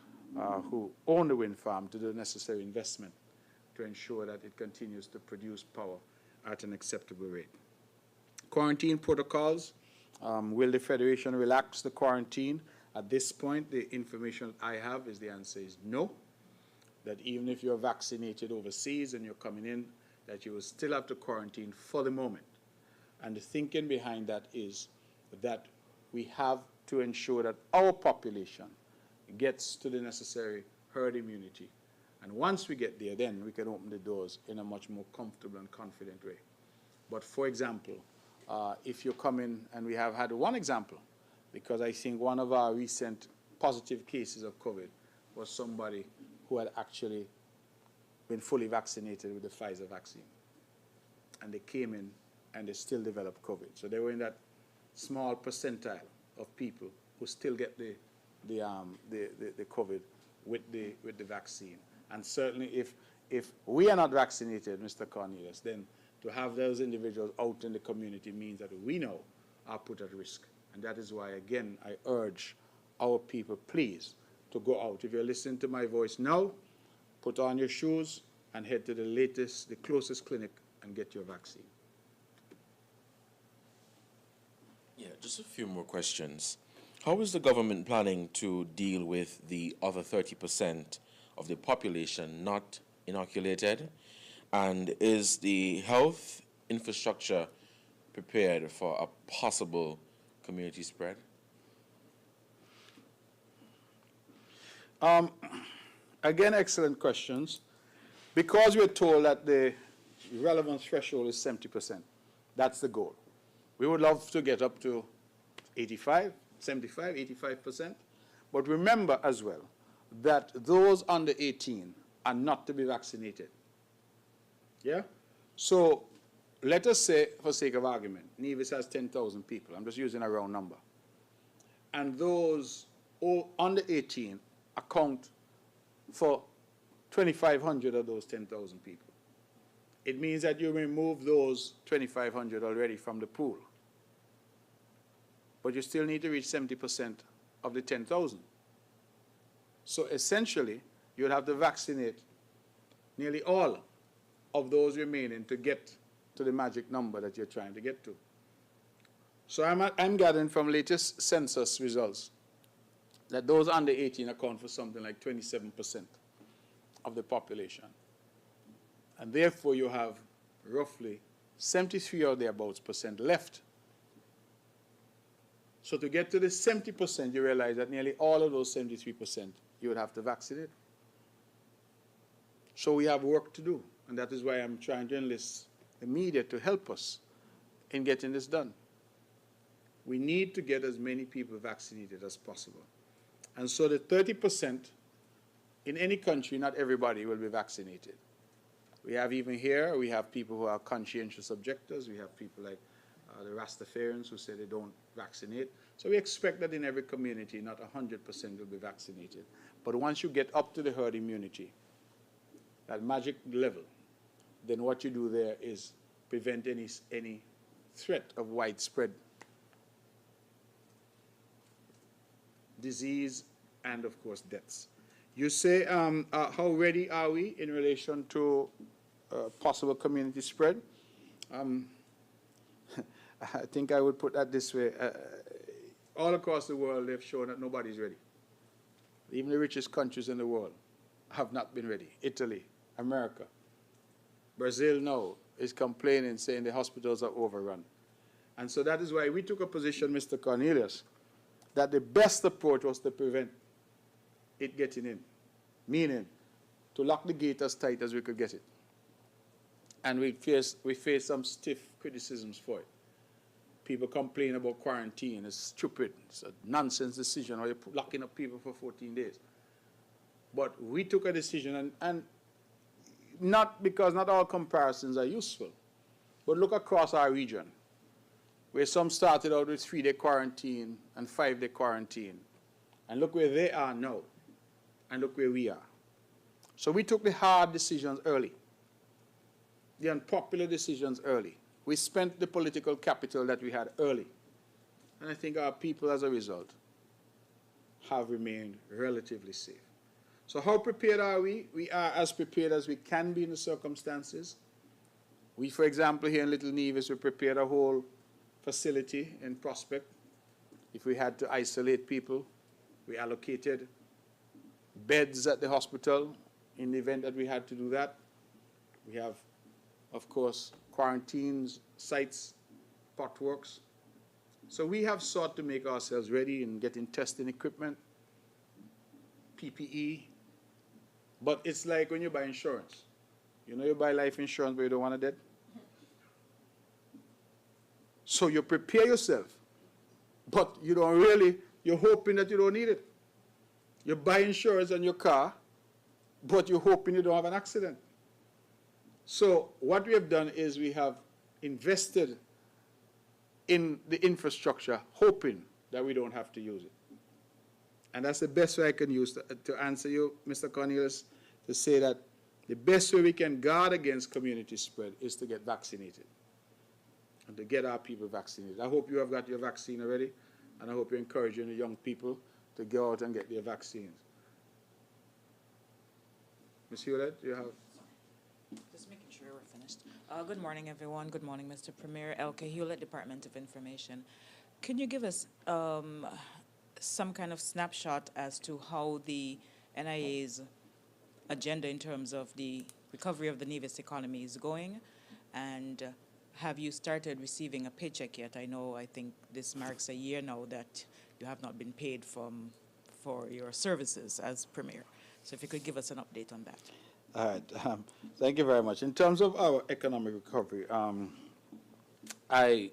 who own the wind farm to do the necessary investment to ensure that it continues to produce power at an acceptable rate. Quarantine protocols, will the Federation relax the quarantine? At this point, the information I have is the answer is no, that even if you're vaccinated overseas and you're coming in, that you will still have to quarantine for the moment. And the thinking behind that is that we have to ensure that our population gets to the necessary herd immunity. And once we get there, then we can open the doors in a much more comfortable and confident way. But for example, if you come in, and we have had one example, because I think one of our recent positive cases of COVID was somebody who had actually been fully vaccinated with the Pfizer vaccine. And they came in and they still developed COVID. So they were in that small percentile of people who still get the COVID with the vaccine. And certainly if we are not vaccinated, Mr. Cornelius, then to have those individuals out in the community means that we know are put at risk. And that is why, again, I urge our people, please, to go out. If you're listening to my voice now, put on your shoes and head to the closest clinic and get your vaccine. Yeah, just a few more questions. How is the government planning to deal with the other 30% of the population not inoculated? And is the health infrastructure prepared for a possible community spread? Again, excellent questions. Because we're told that the relevance threshold is 70%, that's the goal. We would love to get up to 85%. But remember as well that those under 18 are not to be vaccinated. Yeah? So let us say, for sake of argument, Nevis has 10,000 people. I'm just using a round number. And those under 18 account for 2,500 of those 10,000 people. It means that you remove those 2,500 already from the pool. But you still need to reach 70% of the 10,000. So essentially, you would have to vaccinate nearly all of those remaining to get to the magic number that you're trying to get to. So I'm gathering from latest census results that those under 18 account for something like 27% of the population. And therefore, you have roughly 73 or thereabouts percent left. So to get to the 70%, you realize that nearly all of those 73% you would have to vaccinate. So we have work to do, and that is why I'm trying to enlist the media to help us in getting this done. We need to get as many people vaccinated as possible. And so the 30%, in any country, not everybody will be vaccinated. We have even here, we have people who are conscientious objectors. We have people like the Rastafarians who say they don't vaccinate. So we expect that in every community, not 100% will be vaccinated. But once you get up to the herd immunity, that magic level, then what you do there is prevent any threat of widespread disease and, of course, deaths. You say, how ready are we in relation to possible community spread? I think I would put that this way. All across the world, they've shown that nobody's ready. Even the richest countries in the world have not been ready. Italy, America, Brazil now is complaining, saying the hospitals are overrun. And so that is why we took a position, Mr. Cornelius, that the best approach was to prevent it getting in, meaning to lock the gate as tight as we could get it. And we face some stiff criticisms for it. People complain about quarantine. It's stupid. It's a nonsense decision, or you're locking up people for 14 days. But we took a decision, and not because not all comparisons are useful, but look across our region, where some started out with 3-day quarantine and 5-day quarantine. And look where they are now, and look where we are. So we took the hard decisions early, the unpopular decisions early. We spent the political capital that we had early. And I think our people, as a result, have remained relatively safe. So how prepared are we? We are as prepared as we can be in the circumstances. We, for example, here in Little Nevis, we prepared a whole facility in Prospect. If we had to isolate people, we allocated beds at the hospital in the event that we had to do that. We have, of course, quarantines, sites, pot works. So we have sought to make ourselves ready in getting testing equipment, PPE. But it's like when you buy insurance. You know, you buy life insurance, but you don't want a death. So you prepare yourself, but you don't really, you're hoping that you don't need it. You buy insurance on your car, but you're hoping you don't have an accident. So what we have done is we have invested in the infrastructure, hoping that we don't have to use it. And that's the best way I can use to answer you, Mr. Cornelius, to say that the best way we can guard against community spread is to get vaccinated and to get our people vaccinated. I hope you have got your vaccine already, and I hope you're encouraging the young people to go out and get their vaccines. Ms. Hewlett, do you have? Just making sure we're finished. Good morning, everyone. Good morning, Mr. Premier. L.K. Hewlett, Department of Information. Can you give us some kind of snapshot as to how the NIA's agenda in terms of the recovery of the Nevis economy is going? And have you started receiving a paycheck yet? I think this marks a year now that you have not been paid for your services as Premier. So if you could give us an update on that. All right. Thank you very much. In terms of our economic recovery, I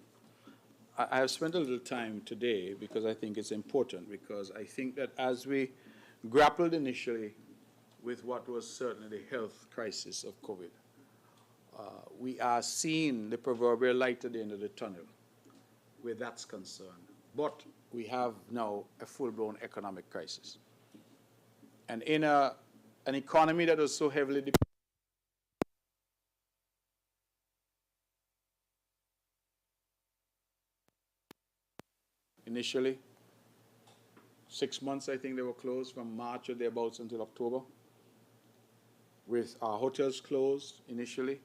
have spent a little time today because I think it's important, because I think that as we grappled initially with what was certainly the health crisis of COVID, we are seeing the proverbial light at the end of the tunnel where that's concerned. But we have now a full-blown economic crisis. And in an economy that was so heavily dependent initially, 6 months, I think they were closed from March or thereabouts until October, with our hotels closed initially.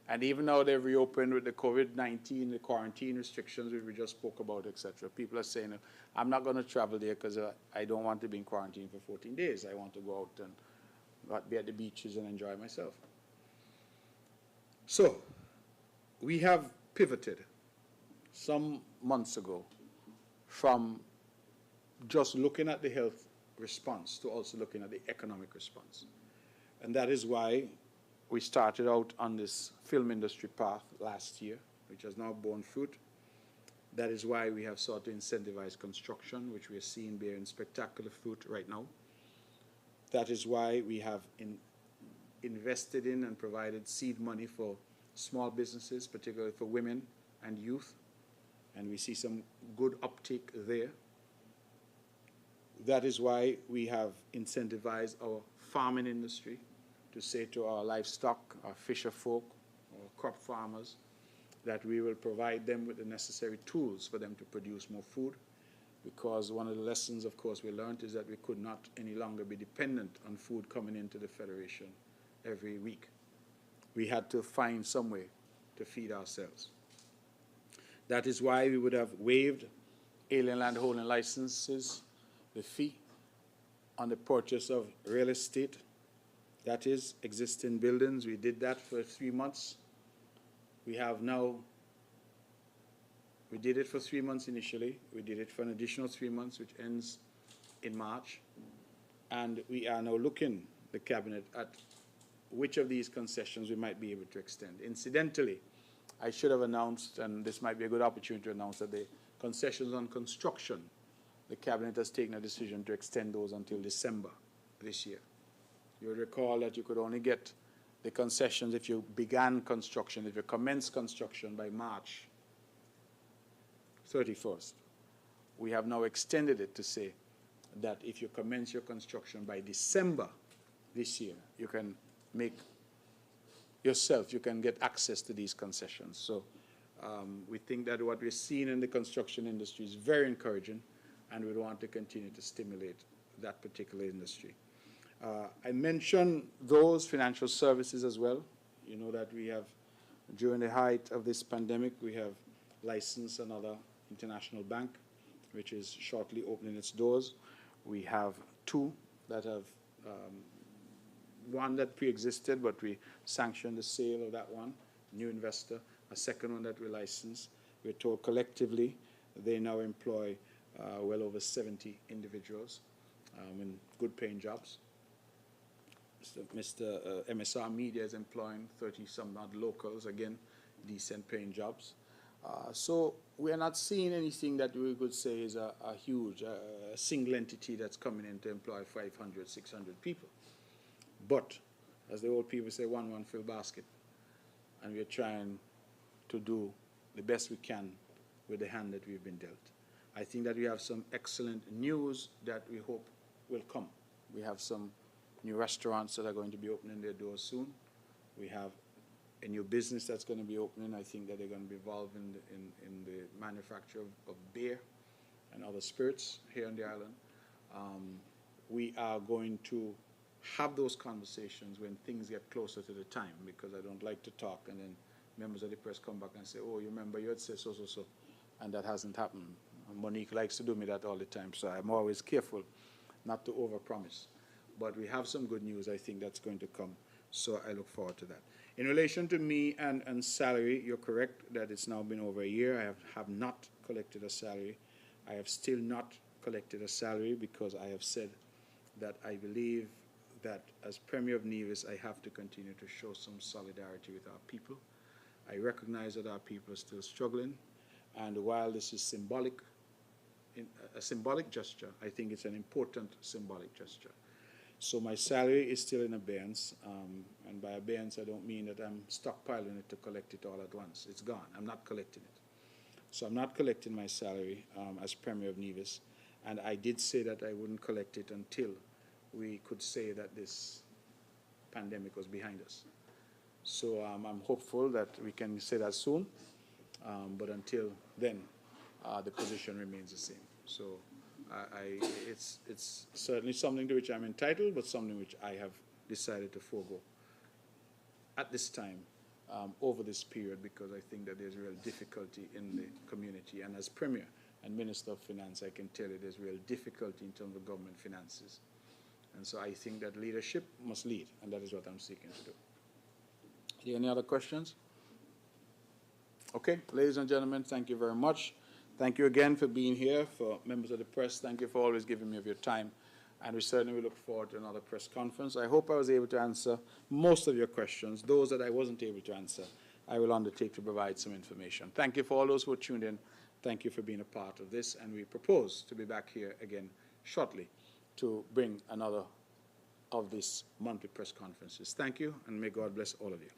And even now they've reopened with the COVID-19, the quarantine restrictions which we just spoke about, etc. People are saying, I'm not going to travel there because I don't want to be in quarantine for 14 days. I want to go out and be at the beaches and enjoy myself. So we have pivoted some months ago from just looking at the health response to also looking at the economic response. And that is why we started out on this film industry path last year, which has now borne fruit. That is why we have sought to incentivize construction, which we are seeing bearing spectacular fruit right now. That is why we have invested in and provided seed money for small businesses, particularly for women and youth, and we see some good uptake there. That is why we have incentivized our farming industry to say to our livestock, our fisher folk, our crop farmers, that we will provide them with the necessary tools for them to produce more food, because one of the lessons, of course, we learned is that we could not any longer be dependent on food coming into the Federation every week. We had to find some way to feed ourselves. That is why we would have waived alien land holding licenses, the fee on the purchase of real estate, that is, existing buildings. We did that for 3 months. We have now, we did it for 3 months initially. We did it for an additional 3 months, which ends in March. And we are now looking, the Cabinet, at which of these concessions we might be able to extend. Incidentally, I should have announced, and this might be a good opportunity to announce, that the concessions on construction, the Cabinet has taken a decision to extend those until December this year. You'll recall that you could only get the concessions if you began construction, if you commenced construction by March 31st. We have now extended it to say that if you commence your construction by December this year, you can make yourself, you can get access to these concessions. So we think that what we're seeing in the construction industry is very encouraging, and we want to continue to stimulate that particular industry. I mentioned those financial services as well. You know that we have, during the height of this pandemic, we have licensed another international bank, which is shortly opening its doors. We have two that have, one that pre-existed, but we sanctioned the sale of that one, new investor, a second one that we licensed. We're told collectively they now employ well over 70 individuals in good paying jobs. Mr. MSR Media is employing 30-some odd locals, again, decent paying jobs. So we are not seeing anything that we could say is a huge single entity that's coming in to employ 500, 600 people. But, as the old people say, one fill basket. And we're trying to do the best we can with the hand that we've been dealt. I think that we have some excellent news that we hope will come. We have some new restaurants that are going to be opening their doors soon. We have a new business that's going to be opening. I think that they're going to be involved in the manufacture of beer and other spirits here on the island. We are going to have those conversations when things get closer to the time, because I don't like to talk and then members of the press come back and say, oh, you remember you had said so, and that hasn't happened. Monique likes to do me that all the time, so I'm always careful not to overpromise. But we have some good news, I think, that's going to come, so I look forward to that. In relation to me and salary, you're correct that it's now been over a year. I have not collected a salary. I have still not collected a salary because I have said that I believe that as Premier of Nevis, I have to continue to show some solidarity with our people. I recognize that our people are still struggling, and while this is symbolic, a symbolic gesture, I think it's an important symbolic gesture. So my salary is still in abeyance, and by abeyance I don't mean that I'm stockpiling it to collect it all at once. It's gone. I'm not collecting it. So I'm not collecting my salary as Premier of Nevis, and I did say that I wouldn't collect it until we could say that this pandemic was behind us. So I'm hopeful that we can say that soon, but until then, the position remains the same. So It's certainly something to which I'm entitled, but something which I have decided to forego at this time, over this period, because I think that there's real difficulty in the community. And as Premier and Minister of Finance, I can tell you there's real difficulty in terms of government finances. And so I think that leadership must lead, and that is what I'm seeking to do. Are there any other questions? Okay, ladies and gentlemen, thank you very much. Thank you again for being here. For members of the press, thank you for always giving me of your time. And we certainly will look forward to another press conference. I hope I was able to answer most of your questions. Those that I wasn't able to answer, I will undertake to provide some information. Thank you for all those who tuned in. Thank you for being a part of this. And we propose to be back here again shortly to bring another of these monthly press conferences. Thank you, and may God bless all of you.